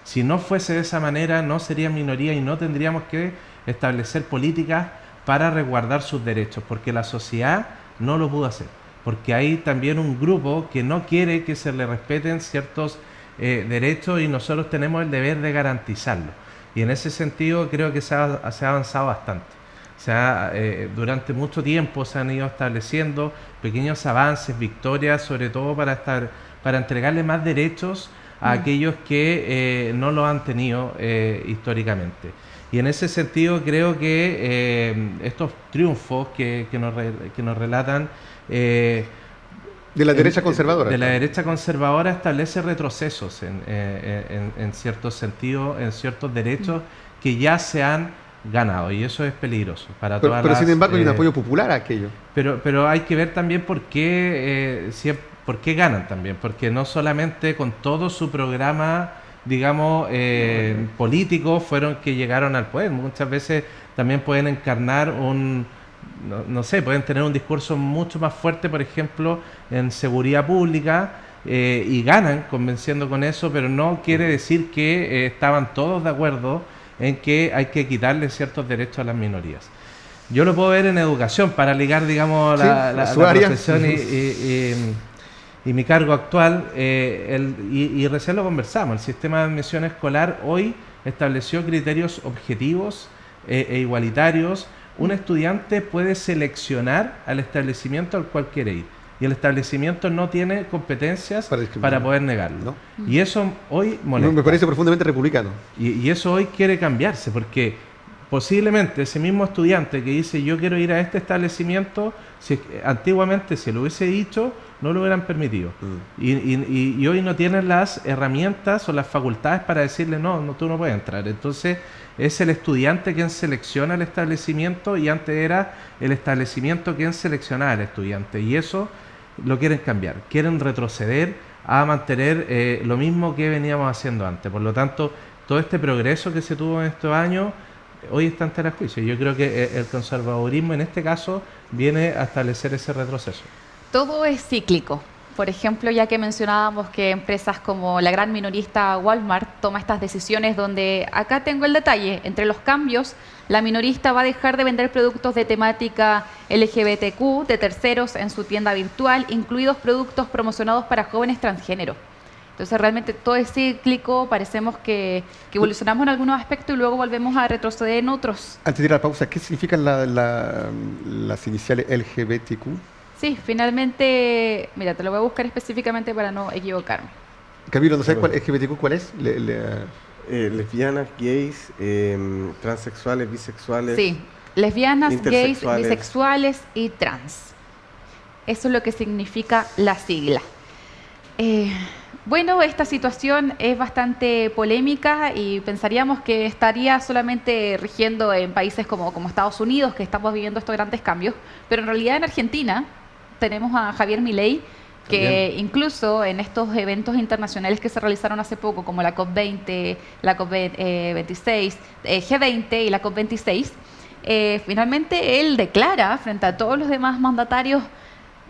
[SPEAKER 5] Si no fuese de esa manera, no serían minorías y no tendríamos que establecer políticas para resguardar sus derechos, porque la sociedad no lo pudo hacer, porque hay también un grupo que no quiere que se le respeten ciertos derechos, y nosotros tenemos el deber de garantizarlo. Y en ese sentido creo que se ha avanzado bastante. Durante mucho tiempo se han ido estableciendo pequeños avances, victorias, sobre todo para entregarle más derechos a aquellos que no lo han tenido históricamente. Y en ese sentido creo que estos triunfos que nos relatan
[SPEAKER 2] de la derecha conservadora.
[SPEAKER 5] De la derecha conservadora establece retrocesos en ciertos sentidos, en ciertos derechos que ya se han ganado, y eso es peligroso para todas
[SPEAKER 2] pero
[SPEAKER 5] las,
[SPEAKER 2] sin embargo hay un apoyo popular a aquello.
[SPEAKER 5] Pero hay que ver también por qué ganan también, porque no solamente con todo su programa, digamos, político fueron que llegaron al poder. Muchas veces también pueden encarnar pueden tener un discurso mucho más fuerte, por ejemplo, en seguridad pública, y ganan convenciendo con eso, pero no quiere decir que estaban todos de acuerdo en que hay que quitarle ciertos derechos a las minorías. Yo lo puedo ver en educación, para ligar, digamos, la profesión y mi cargo actual, y recién lo conversamos. El sistema de admisión escolar hoy estableció criterios objetivos e igualitarios. Un estudiante puede seleccionar al establecimiento al cual quiere ir, y el establecimiento no tiene competencias para poder negarlo. ¿No? Y eso hoy molesta.
[SPEAKER 2] Me parece profundamente republicano.
[SPEAKER 5] Y eso hoy quiere cambiarse, porque posiblemente ese mismo estudiante que dice yo quiero ir a este establecimiento, antiguamente si lo hubiese dicho, no lo hubieran permitido. Y hoy no tienen las herramientas o las facultades para decirle no, tú no puedes entrar. Entonces es el estudiante quien selecciona el establecimiento, y antes era el establecimiento quien seleccionaba al estudiante, y eso lo quieren cambiar, quieren retroceder a mantener lo mismo que veníamos haciendo antes. Por lo tanto, todo este progreso que se tuvo en estos años hoy está en tela de juicio. Yo creo que el conservadurismo en este caso viene a establecer ese retroceso.
[SPEAKER 1] Todo es cíclico. Por ejemplo, ya que mencionábamos que empresas como la gran minorista Walmart toma estas decisiones, donde acá tengo el detalle, entre los cambios, la minorista va a dejar de vender productos de temática LGBTQ de terceros en su tienda virtual, incluidos productos promocionados para jóvenes transgénero. Entonces realmente todo es cíclico, parecemos que evolucionamos en algunos aspectos y luego volvemos a retroceder en otros.
[SPEAKER 2] Antes de ir a la pausa, ¿qué significan las iniciales LGBTQ?
[SPEAKER 1] Sí, finalmente, mira, te lo voy a buscar específicamente para no equivocarme.
[SPEAKER 2] Camilo, ¿no sabes LGBTQ cuál es?
[SPEAKER 4] Lesbianas, gays, transexuales, bisexuales.
[SPEAKER 1] Sí, lesbianas, gays, bisexuales y trans. Eso es lo que significa la sigla. Bueno, esta situación es bastante polémica y pensaríamos que estaría solamente rigiendo en países como Estados Unidos, que estamos viviendo estos grandes cambios, pero en realidad en Argentina tenemos a Javier Milei, que incluso en estos eventos internacionales que se realizaron hace poco, como la COP20, la COP26, G20 y la COP26, finalmente él declara frente a todos los demás mandatarios: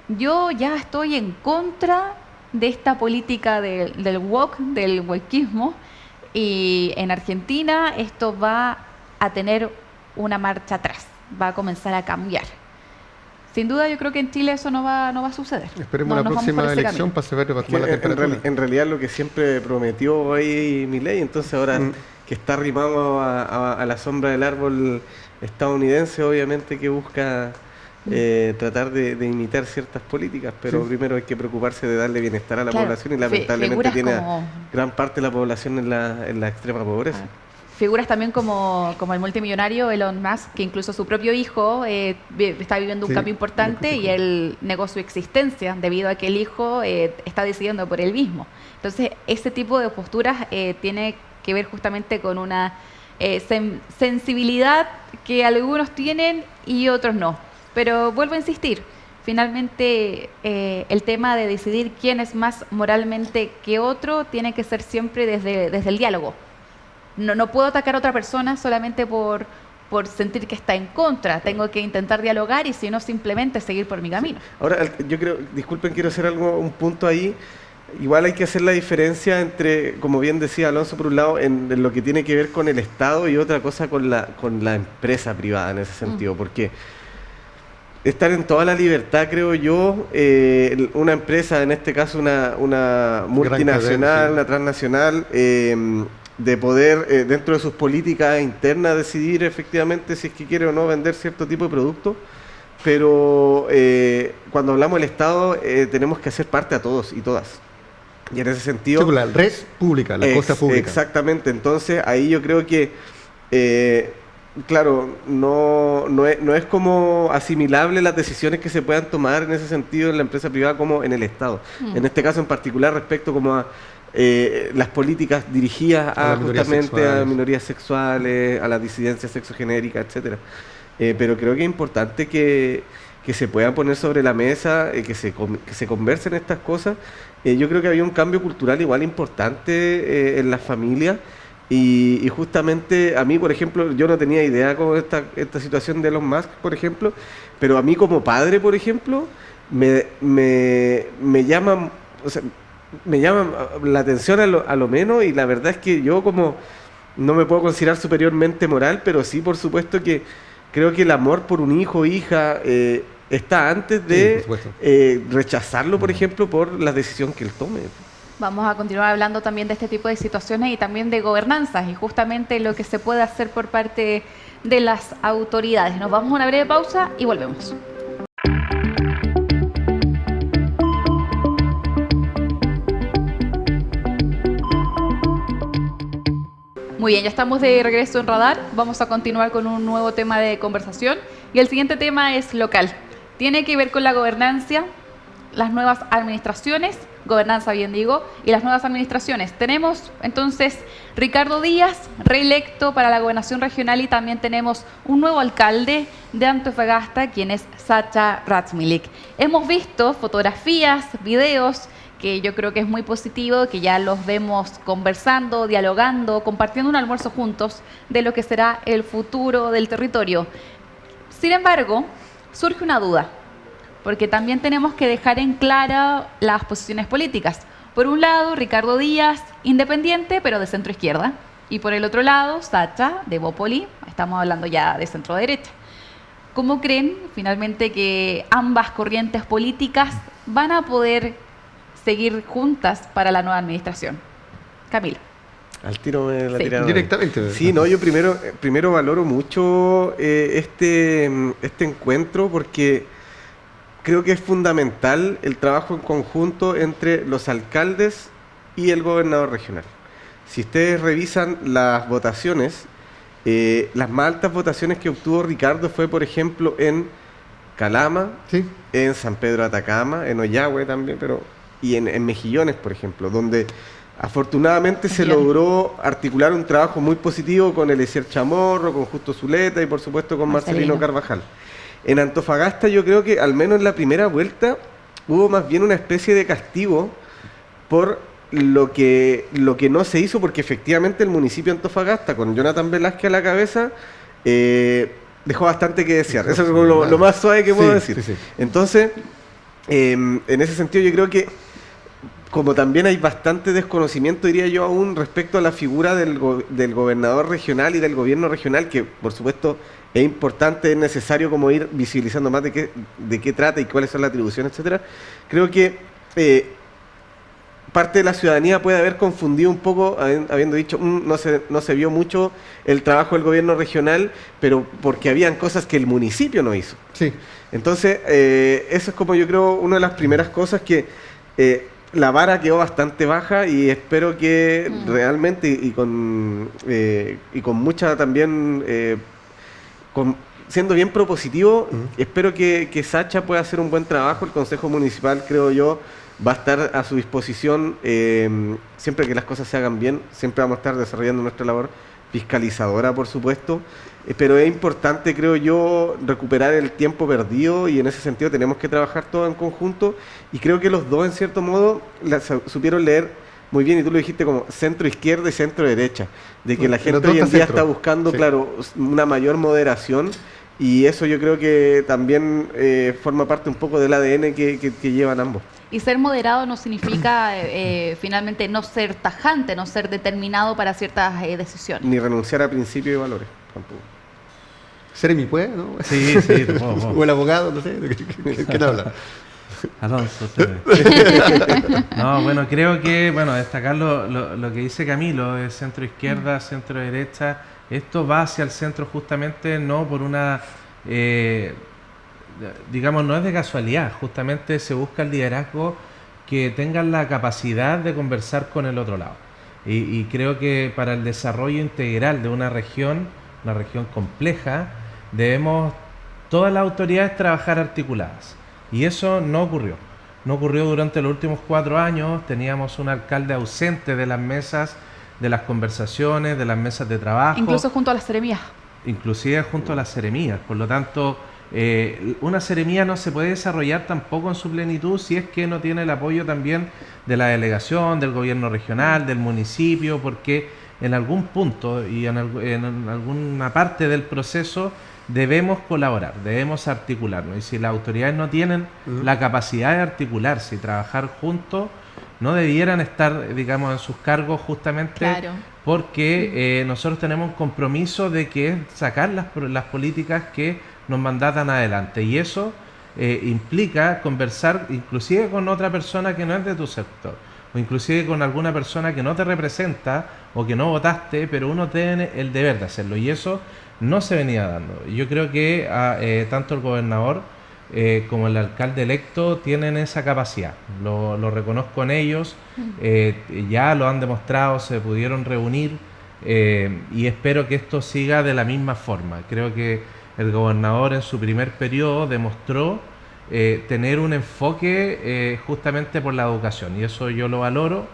[SPEAKER 1] yo ya estoy en contra de esta política del woke, del wokeismo, y en Argentina esto va a tener una marcha atrás, va a comenzar a cambiar. Sin duda yo creo que en Chile eso no va a suceder.
[SPEAKER 2] Esperemos la próxima elección para saber la temperatura.
[SPEAKER 4] En realidad lo que siempre prometió ahí Milei, entonces ahora que está arrimado a la sombra del árbol estadounidense, obviamente que busca tratar de imitar ciertas políticas, pero primero hay que preocuparse de darle bienestar a la población, y lamentablemente tiene gran parte de la población en la extrema pobreza.
[SPEAKER 1] figuras también como el multimillonario Elon Musk, que incluso su propio hijo está viviendo un cambio importante y él negó su existencia debido a que el hijo está decidiendo por él mismo. Entonces, ese tipo de posturas tiene que ver justamente con una sensibilidad que algunos tienen y otros no. Pero vuelvo a insistir, finalmente el tema de decidir quién es más moralmente que otro tiene que ser siempre desde el diálogo. No puedo atacar a otra persona solamente por sentir que está en contra. Tengo que intentar dialogar y si no, simplemente seguir por mi camino.
[SPEAKER 4] Ahora, yo creo, disculpen, quiero hacer un punto ahí. Igual hay que hacer la diferencia entre, como bien decía Alonso, por un lado, en lo que tiene que ver con el Estado y otra cosa con la empresa privada en ese sentido. Porque estar en toda la libertad, creo yo, una empresa, en este caso una multinacional, una transnacional, de poder, dentro de sus políticas internas, decidir efectivamente si es que quiere o no vender cierto tipo de producto. Pero cuando hablamos del Estado, tenemos que hacer parte a todos y todas. Y en ese sentido...
[SPEAKER 2] Sí, la red pública, la cosa pública.
[SPEAKER 4] Exactamente. Entonces, ahí yo creo que, claro, no es como asimilable las decisiones que se puedan tomar en ese sentido en la empresa privada como en el Estado. En este caso en particular, respecto como a las políticas dirigidas a justamente a minorías sexuales, a las disidencias sexogenéricas, etcétera. Pero creo que es importante que se puedan poner sobre la mesa, que se conversen estas cosas. Yo creo que había un cambio cultural igual importante en las familias y justamente a mí, por ejemplo, yo no tenía idea con esta situación de Elon Musk, por ejemplo, pero a mí como padre, por ejemplo, me llama, o sea, me llama la atención a lo menos, y la verdad es que yo como no me puedo considerar superiormente moral, pero sí, por supuesto que creo que el amor por un hijo o hija está antes de rechazarlo, por ejemplo, por la decisión que él tome.
[SPEAKER 1] Vamos a continuar hablando también de este tipo de situaciones y también de gobernanzas y justamente lo que se puede hacer por parte de las autoridades. Nos vamos a una breve pausa y volvemos. Muy bien, ya estamos de regreso en Radar. Vamos a continuar con un nuevo tema de conversación y el siguiente tema es local. Tiene que ver con la gobernanza, las nuevas administraciones, gobernanza bien digo, y las nuevas administraciones. Tenemos entonces Ricardo Díaz, reelecto para la gobernación regional, y también tenemos un nuevo alcalde de Antofagasta, quien es Sacha Ratzmilik. Hemos visto fotografías, videos, que yo creo que es muy positivo, que ya los vemos conversando, dialogando, compartiendo un almuerzo juntos de lo que será el futuro del territorio. Sin embargo, surge una duda, porque también tenemos que dejar en clara las posiciones políticas. Por un lado, Ricardo Díaz, independiente, pero de centro izquierda, y por el otro lado, Sacha, de Bópoli, estamos hablando ya de centro derecha. ¿Cómo creen finalmente que ambas corrientes políticas van a poder seguir juntas para la nueva administración? Camila.
[SPEAKER 4] Al tiro me la tiraron.
[SPEAKER 2] Directamente.
[SPEAKER 4] Sí, no, yo primero valoro mucho este encuentro, porque creo que es fundamental el trabajo en conjunto entre los alcaldes y el gobernador regional. Si ustedes revisan las votaciones, las más altas votaciones que obtuvo Ricardo fue, por ejemplo, en Calama,
[SPEAKER 2] Sí.
[SPEAKER 4] en San Pedro de Atacama, en Ollagüe también, y en Mejillones, por ejemplo, donde afortunadamente se logró articular un trabajo muy positivo con Eliezer Chamorro, con Justo Zuleta y por supuesto con Marcelino Carvajal. En Antofagasta yo creo que al menos en la primera vuelta hubo más bien una especie de castigo por lo que no se hizo, porque efectivamente el municipio de Antofagasta, con Jonathan Velázquez a la cabeza, dejó bastante que desear. Eso es lo más suave que puedo decir.
[SPEAKER 2] Sí.
[SPEAKER 4] Entonces, en ese sentido yo creo que, como también hay bastante desconocimiento, diría yo, aún respecto a la figura del gobernador regional y del gobierno regional, que por supuesto es importante, es necesario como ir visibilizando más de qué trata y cuáles son las atribuciones, etcétera. Creo que parte de la ciudadanía puede haber confundido un poco, habiendo dicho, no se vio mucho el trabajo del gobierno regional, pero porque habían cosas que el municipio no hizo.
[SPEAKER 2] Sí.
[SPEAKER 4] Entonces, eso es como yo creo una de las primeras cosas que la vara quedó bastante baja y espero que realmente y con mucha también, siendo bien propositivo, espero que Sacha pueda hacer un buen trabajo. El Consejo Municipal, creo yo, va a estar a su disposición siempre que las cosas se hagan bien. Siempre vamos a estar desarrollando nuestra labor fiscalizadora, por supuesto, pero es importante, creo yo, recuperar el tiempo perdido y en ese sentido tenemos que trabajar todos en conjunto y creo que los dos, en cierto modo, supieron leer muy bien, y tú lo dijiste como centro-izquierda y centro-derecha, de que la gente hoy en día está buscando, claro, una mayor moderación. Y eso yo creo que también forma parte un poco del ADN que llevan ambos.
[SPEAKER 1] Y ser moderado no significa finalmente no ser tajante, no ser determinado para ciertas decisiones.
[SPEAKER 4] Ni renunciar a principios y valores, tampoco.
[SPEAKER 2] Seremi puede, ¿no?
[SPEAKER 5] Sí, vos.
[SPEAKER 2] O el abogado, no sé, ¿qué te habla?
[SPEAKER 5] Alonso. No, bueno, creo que, destacar lo que dice Camilo, de centro-izquierda, centro-derecha. Esto va hacia el centro justamente no por una, digamos, no es de casualidad, justamente se busca el liderazgo que tengan la capacidad de conversar con el otro lado. Y creo que para el desarrollo integral de una región compleja, debemos todas las autoridades trabajar articuladas. Y eso no ocurrió. No ocurrió durante los últimos 4 años, teníamos un alcalde ausente de las mesas, de las conversaciones, de las mesas de trabajo.
[SPEAKER 1] Incluso junto a las seremías.
[SPEAKER 5] Inclusive junto a las seremías. Por lo tanto, una seremía no se puede desarrollar tampoco en su plenitud si es que no tiene el apoyo también de la delegación, del gobierno regional, del municipio, porque en algún punto y en alguna parte del proceso debemos colaborar, debemos articularnos. Y si las autoridades no tienen la capacidad de articularse y trabajar juntos, no debieran estar, digamos, en sus cargos justamente porque nosotros tenemos un compromiso de que es sacar las políticas que nos mandatan adelante. Y eso implica conversar inclusive con otra persona que no es de tu sector, o inclusive con alguna persona que no te representa o que no votaste, pero uno tiene el deber de hacerlo. Y eso no se venía dando. Yo creo que tanto el gobernador como el alcalde electo tienen esa capacidad, lo reconozco en ellos, ya lo han demostrado, se pudieron reunir y espero que esto siga de la misma forma. Creo que el gobernador en su primer periodo demostró tener un enfoque justamente por la educación y eso yo lo valoro.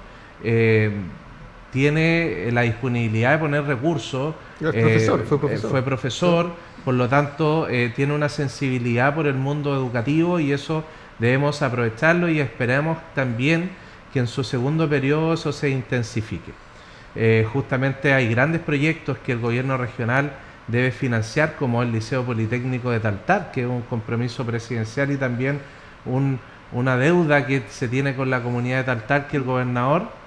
[SPEAKER 5] Tiene la disponibilidad de poner recursos, fue profesor, por lo tanto tiene una sensibilidad por el mundo educativo y eso debemos aprovecharlo y esperamos también que en su segundo periodo eso se intensifique. Justamente hay grandes proyectos que el gobierno regional debe financiar, como el Liceo Politécnico de Taltal, que es un compromiso presidencial y también una deuda que se tiene con la comunidad de Taltal que el gobernador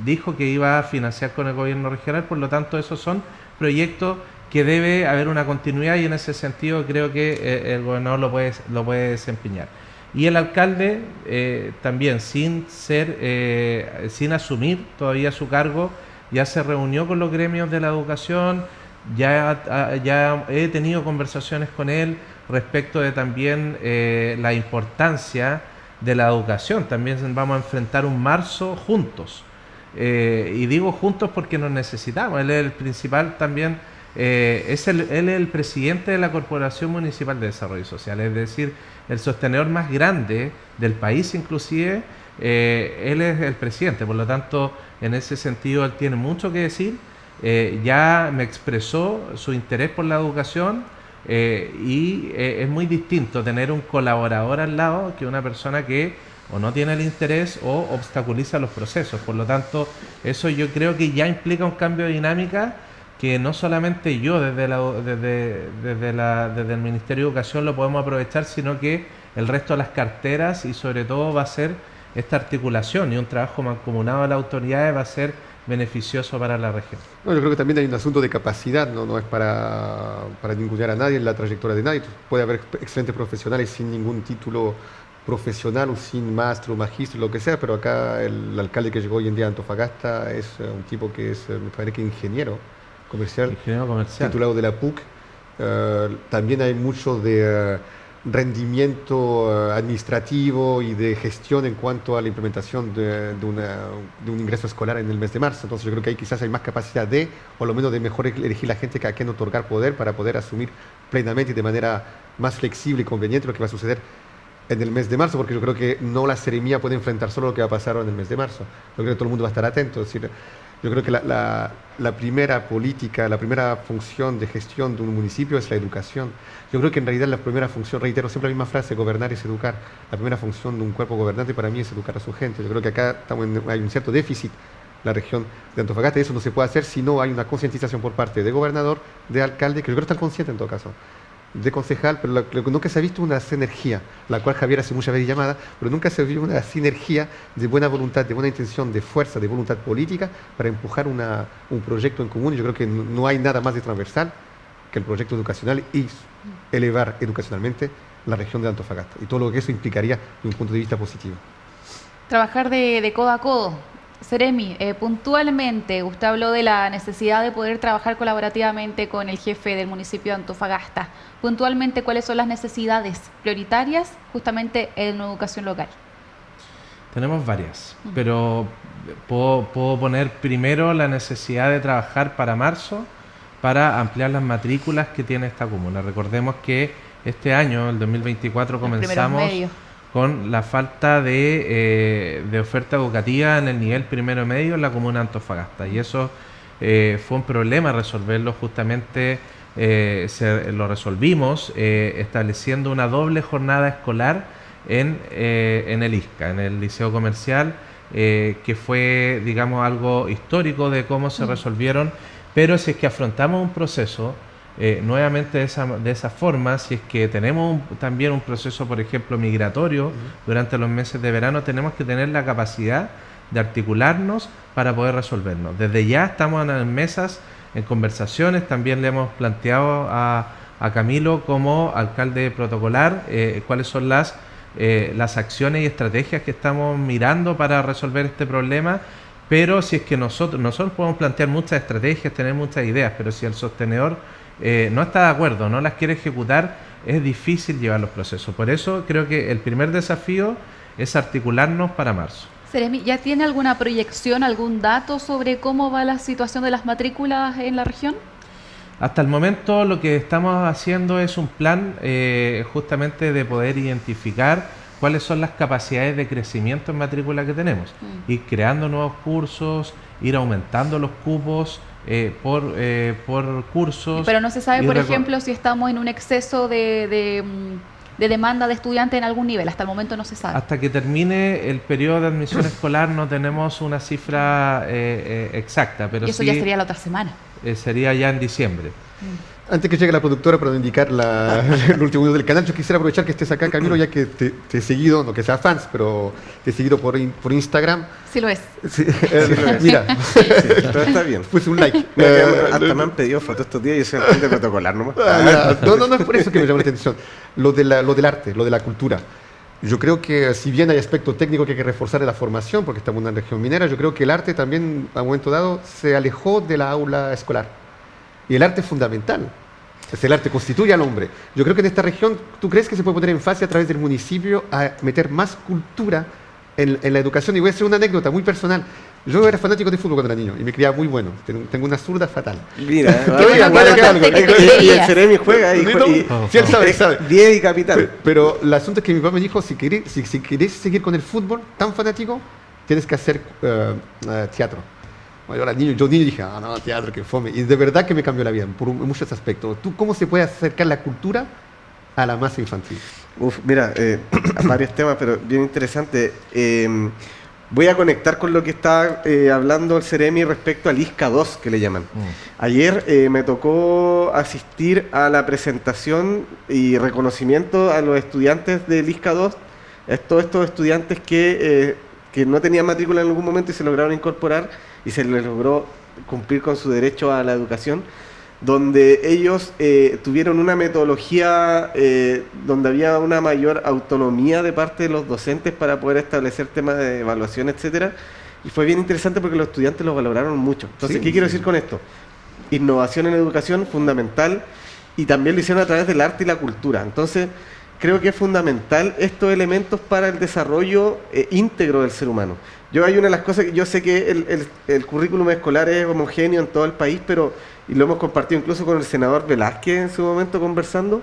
[SPEAKER 5] dijo que iba a financiar con el gobierno regional. Por lo tanto, esos son proyectos que debe haber una continuidad y en ese sentido creo que el gobernador lo puede desempeñar. Y el alcalde también sin asumir todavía su cargo, ya se reunió con los gremios de la educación, ya he tenido conversaciones con él respecto de también la importancia de la educación. También vamos a enfrentar un marzo juntos. Y digo juntos porque nos necesitamos. Él es el principal también, él es el presidente de la Corporación Municipal de Desarrollo Social, es decir, el sostenedor más grande del país inclusive, él es el presidente. Por lo tanto, en ese sentido, él tiene mucho que decir. Ya me expresó su interés por la educación. Y es muy distinto tener un colaborador al lado que una persona que o no tiene el interés o obstaculiza los procesos. Por lo tanto, eso yo creo que ya implica un cambio de dinámica que no solamente yo desde el Ministerio de Educación lo podemos aprovechar, sino que el resto de las carteras y sobre todo va a ser esta articulación y un trabajo mancomunado de las autoridades va a ser beneficioso para la región.
[SPEAKER 2] No, yo creo que también hay un asunto de capacidad, no es para ningunear a nadie en la trayectoria de nadie. Puede haber excelentes profesionales sin ningún título profesional o sin máster o magíster, lo que sea, pero acá el alcalde que llegó hoy en día a Antofagasta es un tipo que es, me parece que ingeniero comercial, titulado de la PUC. También hay mucho de rendimiento administrativo y de gestión en cuanto a la implementación de un ingreso escolar en el mes de marzo. Entonces yo creo que ahí quizás hay más capacidad de, o lo menos de mejor elegir la gente que a quien otorgar poder para poder asumir plenamente y de manera más flexible y conveniente lo que va a suceder en el mes de marzo, porque yo creo que no la seremía puede enfrentar solo lo que va a pasar en el mes de marzo. Yo creo que todo el mundo va a estar atento. Es decir, yo creo que la primera política, la primera función de gestión de un municipio es la educación. Yo creo que en realidad la primera función, reitero siempre la misma frase, gobernar es educar. La primera función de un cuerpo gobernante para mí es educar a su gente. Yo creo que acá hay un cierto déficit en la región de Antofagasta, y eso no se puede hacer si no hay una concientización por parte de gobernador, de alcalde, que yo creo que están conscientes en todo caso, de concejal, pero lo que nunca se ha visto una sinergia, la cual Javier hace muchas veces llamada, pero nunca se vio una sinergia de buena voluntad, de buena intención, de fuerza, de voluntad política para empujar un proyecto en común. Y yo creo que no hay nada más de transversal que el proyecto educacional y elevar educacionalmente la región de Antofagasta y todo lo que eso implicaría de un punto de vista positivo.
[SPEAKER 1] Trabajar de codo a codo. Seremi, puntualmente, usted habló de la necesidad de poder trabajar colaborativamente con el jefe del municipio de Antofagasta. Puntualmente, ¿cuáles son las necesidades prioritarias justamente en la educación local?
[SPEAKER 5] Tenemos varias, pero puedo poner primero la necesidad de trabajar para marzo para ampliar las matrículas que tiene esta comuna. Recordemos que este año, el 2024, comenzamos con la falta de oferta educativa en el nivel primero medio en la comuna de Antofagasta, y eso fue un problema resolverlo. Justamente lo resolvimos estableciendo una doble jornada escolar en el ISCA, en el Liceo Comercial, que fue, digamos, algo histórico de cómo se resolvieron. Pero si es que afrontamos un proceso nuevamente de esa forma, si es que tenemos también un proceso, por ejemplo, migratorio durante los meses de verano, tenemos que tener la capacidad de articularnos para poder resolvernos. Desde ya estamos en las mesas, en conversaciones. También le hemos planteado a Camilo como alcalde protocolar cuáles son las acciones y estrategias que estamos mirando para resolver este problema. Pero si es que nosotros podemos plantear muchas estrategias, tener muchas ideas, pero si el sostenedor no está de acuerdo, no las quiere ejecutar, es difícil llevar los procesos. Por eso creo que el primer desafío es articularnos para marzo.
[SPEAKER 1] Seremi, ¿ya tiene alguna proyección, algún dato sobre cómo va la situación de las matrículas en la región?
[SPEAKER 5] Hasta el momento lo que estamos haciendo es un plan justamente de poder identificar cuáles son las capacidades de crecimiento en matrícula que tenemos. Ir creando nuevos cursos, ir aumentando los cupos por cursos.
[SPEAKER 1] Pero no se sabe, por ejemplo, si estamos en un exceso de demanda de estudiantes en algún nivel. Hasta el momento no se sabe.
[SPEAKER 5] Hasta que termine el periodo de admisión escolar no tenemos una cifra exacta. Pero
[SPEAKER 1] y eso sí, ya sería la otra semana.
[SPEAKER 5] Sería ya en diciembre.
[SPEAKER 2] Antes que llegue la productora para indicar el último video del canal, yo quisiera aprovechar que estés acá, Camilo, ya que te he seguido, no que sea fans, pero te he seguido por Instagram.
[SPEAKER 1] Sí lo es.
[SPEAKER 2] Sí, mira,
[SPEAKER 4] todo está bien.
[SPEAKER 2] Puse un like.
[SPEAKER 4] Hasta me han pedido fotos estos días y yo soy el de protocolar nomás.
[SPEAKER 2] No es por eso que me llama la atención. Lo del arte, lo de la cultura. Yo creo que si bien hay aspecto técnico que hay que reforzar en la formación, porque estamos en una región minera, yo creo que el arte también, a un momento dado, se alejó de la aula escolar. Y el arte es fundamental. El arte constituye al hombre. Yo creo que en esta región, ¿tú crees que se puede poner en fase a través del municipio a meter más cultura en la educación? Y voy a hacer una anécdota muy personal. Yo era fanático de fútbol cuando era niño y me creía muy bueno. Tengo una zurda fatal.
[SPEAKER 4] Mira,
[SPEAKER 2] y
[SPEAKER 4] el Seremi juega ahí.
[SPEAKER 2] Sí, él sabe.
[SPEAKER 4] 10 y capital.
[SPEAKER 2] Pero el asunto es que mi papá me dijo, si querés seguir con el fútbol tan fanático, tienes que hacer teatro. Bueno, yo niño dije, no, teatro, que fome. Y de verdad que me cambió la vida por muchos aspectos. ¿Tú cómo se puede acercar la cultura a la masa infantil?
[SPEAKER 4] Mira, varios temas, pero bien interesante. Voy a conectar con lo que está hablando el Seremi respecto al ISCA 2, que le llaman. Ayer me tocó asistir a la presentación y reconocimiento a los estudiantes del ISCA 2, todos estos estudiantes que no tenían matrícula en algún momento y se lograron incorporar y se les logró cumplir con su derecho a la educación, donde ellos tuvieron una metodología donde había una mayor autonomía de parte de los docentes para poder establecer temas de evaluación, etcétera, y fue bien interesante porque los estudiantes lo valoraron mucho. Entonces, ¿qué quiero decir con esto? Innovación en educación, fundamental, y también lo hicieron a través del arte y la cultura. Entonces, creo que es fundamental estos elementos para el desarrollo íntegro del ser humano. Hay una de las cosas que yo sé que el currículum escolar es homogéneo en todo el país, y lo hemos compartido incluso con el senador Velázquez en su momento conversando,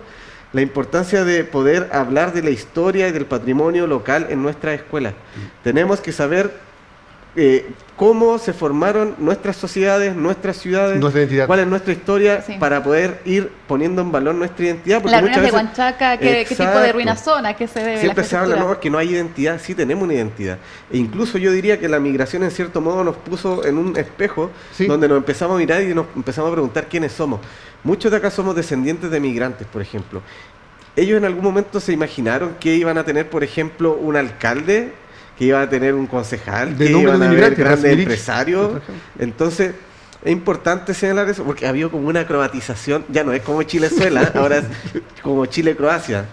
[SPEAKER 4] la importancia de poder hablar de la historia y del patrimonio local en nuestras escuelas. Tenemos que saber cómo se formaron nuestras sociedades, nuestras ciudades,
[SPEAKER 2] nuestra identidad,
[SPEAKER 4] cuál es nuestra historia, para poder ir poniendo en valor nuestra identidad.
[SPEAKER 1] Las ruinas de Huanchaca, ¿qué tipo de ruinas son? ¿A qué se debe?
[SPEAKER 4] Siempre se habla, no, que no hay identidad. Sí tenemos una identidad. E incluso yo diría que la migración en cierto modo nos puso en un espejo, donde nos empezamos a mirar y nos empezamos a preguntar quiénes somos. Muchos de acá somos descendientes de migrantes, por ejemplo. Ellos en algún momento se imaginaron que iban a tener, por ejemplo, un alcalde, que iba a tener un concejal, que iban a haber grandes empresarios. Entonces, es importante señalar eso, porque ha habido como una croatización, ya no es como Chilezuela, ahora es como Chile-Croacia.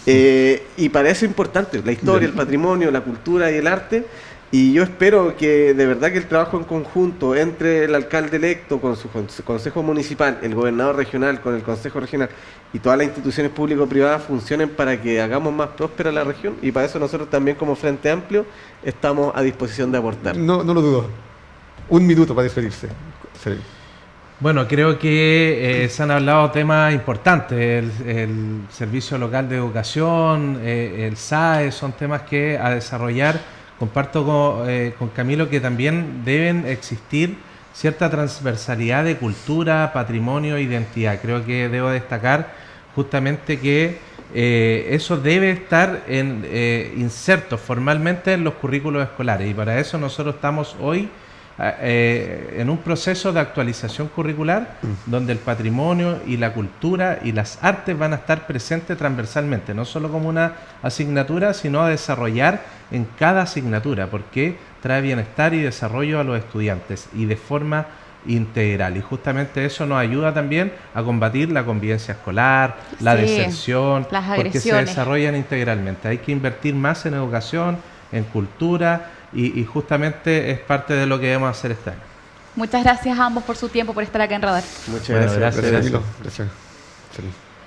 [SPEAKER 4] Y para eso es importante la historia, el patrimonio, la cultura y el arte. Y yo espero que de verdad que el trabajo en conjunto entre el alcalde electo con su consejo municipal, el gobernador regional con el consejo regional y todas las instituciones público-privadas funcionen para que hagamos más próspera la región, y para eso nosotros también como Frente Amplio estamos a disposición de aportar.
[SPEAKER 2] No lo dudo. 1 minuto para despedirse.
[SPEAKER 5] Bueno, creo que se han hablado temas importantes, el Servicio Local de Educación, el SAE, son temas que a desarrollar. Comparto con Camilo que también deben existir cierta transversalidad de cultura, patrimonio e identidad. Creo que debo destacar justamente que eso debe estar inserto formalmente en los currículos escolares, y para eso nosotros estamos hoy en un proceso de actualización curricular donde el patrimonio y la cultura y las artes van a estar presentes transversalmente, no solo como una asignatura, sino a desarrollar en cada asignatura, porque trae bienestar y desarrollo a los estudiantes y de forma integral, y justamente eso nos ayuda también a combatir la convivencia escolar, la deserción,
[SPEAKER 1] las agresiones,
[SPEAKER 5] porque se desarrollan integralmente. Hay que invertir más en educación, en cultura, y justamente es parte de lo que debemos hacer este año.
[SPEAKER 1] Muchas gracias a ambos por su tiempo, por estar acá en Radar.
[SPEAKER 4] Muchas gracias.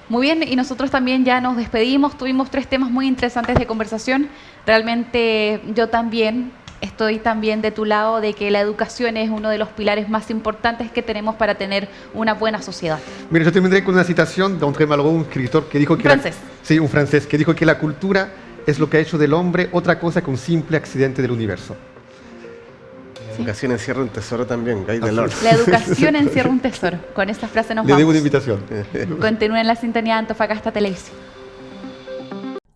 [SPEAKER 1] Muy bien, y nosotros también ya nos despedimos. Tuvimos 3 temas muy interesantes de conversación. Realmente yo también estoy de tu lado, de que la educación es uno de los pilares más importantes que tenemos para tener una buena sociedad.
[SPEAKER 2] Mira, yo terminaré con una citación de André Malraux, un escritor que dijo que... un francés, que dijo que la cultura es lo que ha hecho del hombre otra cosa que un simple accidente del universo.
[SPEAKER 4] La educación encierra un tesoro también, Guy Delors.
[SPEAKER 1] La educación encierra un tesoro. Con esta frase nos
[SPEAKER 2] Le
[SPEAKER 1] vamos.
[SPEAKER 2] debo una invitación.
[SPEAKER 1] Continúen en la sintonía de Antofagasta Televisión.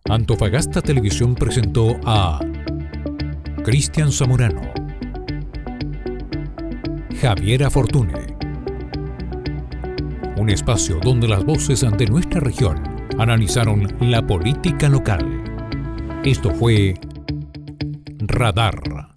[SPEAKER 3] Antofagasta Televisión presentó a Cristian Zamorano, Javiera Fortune. Un espacio donde las voces de nuestra región analizaron la política local. Esto fue Radar.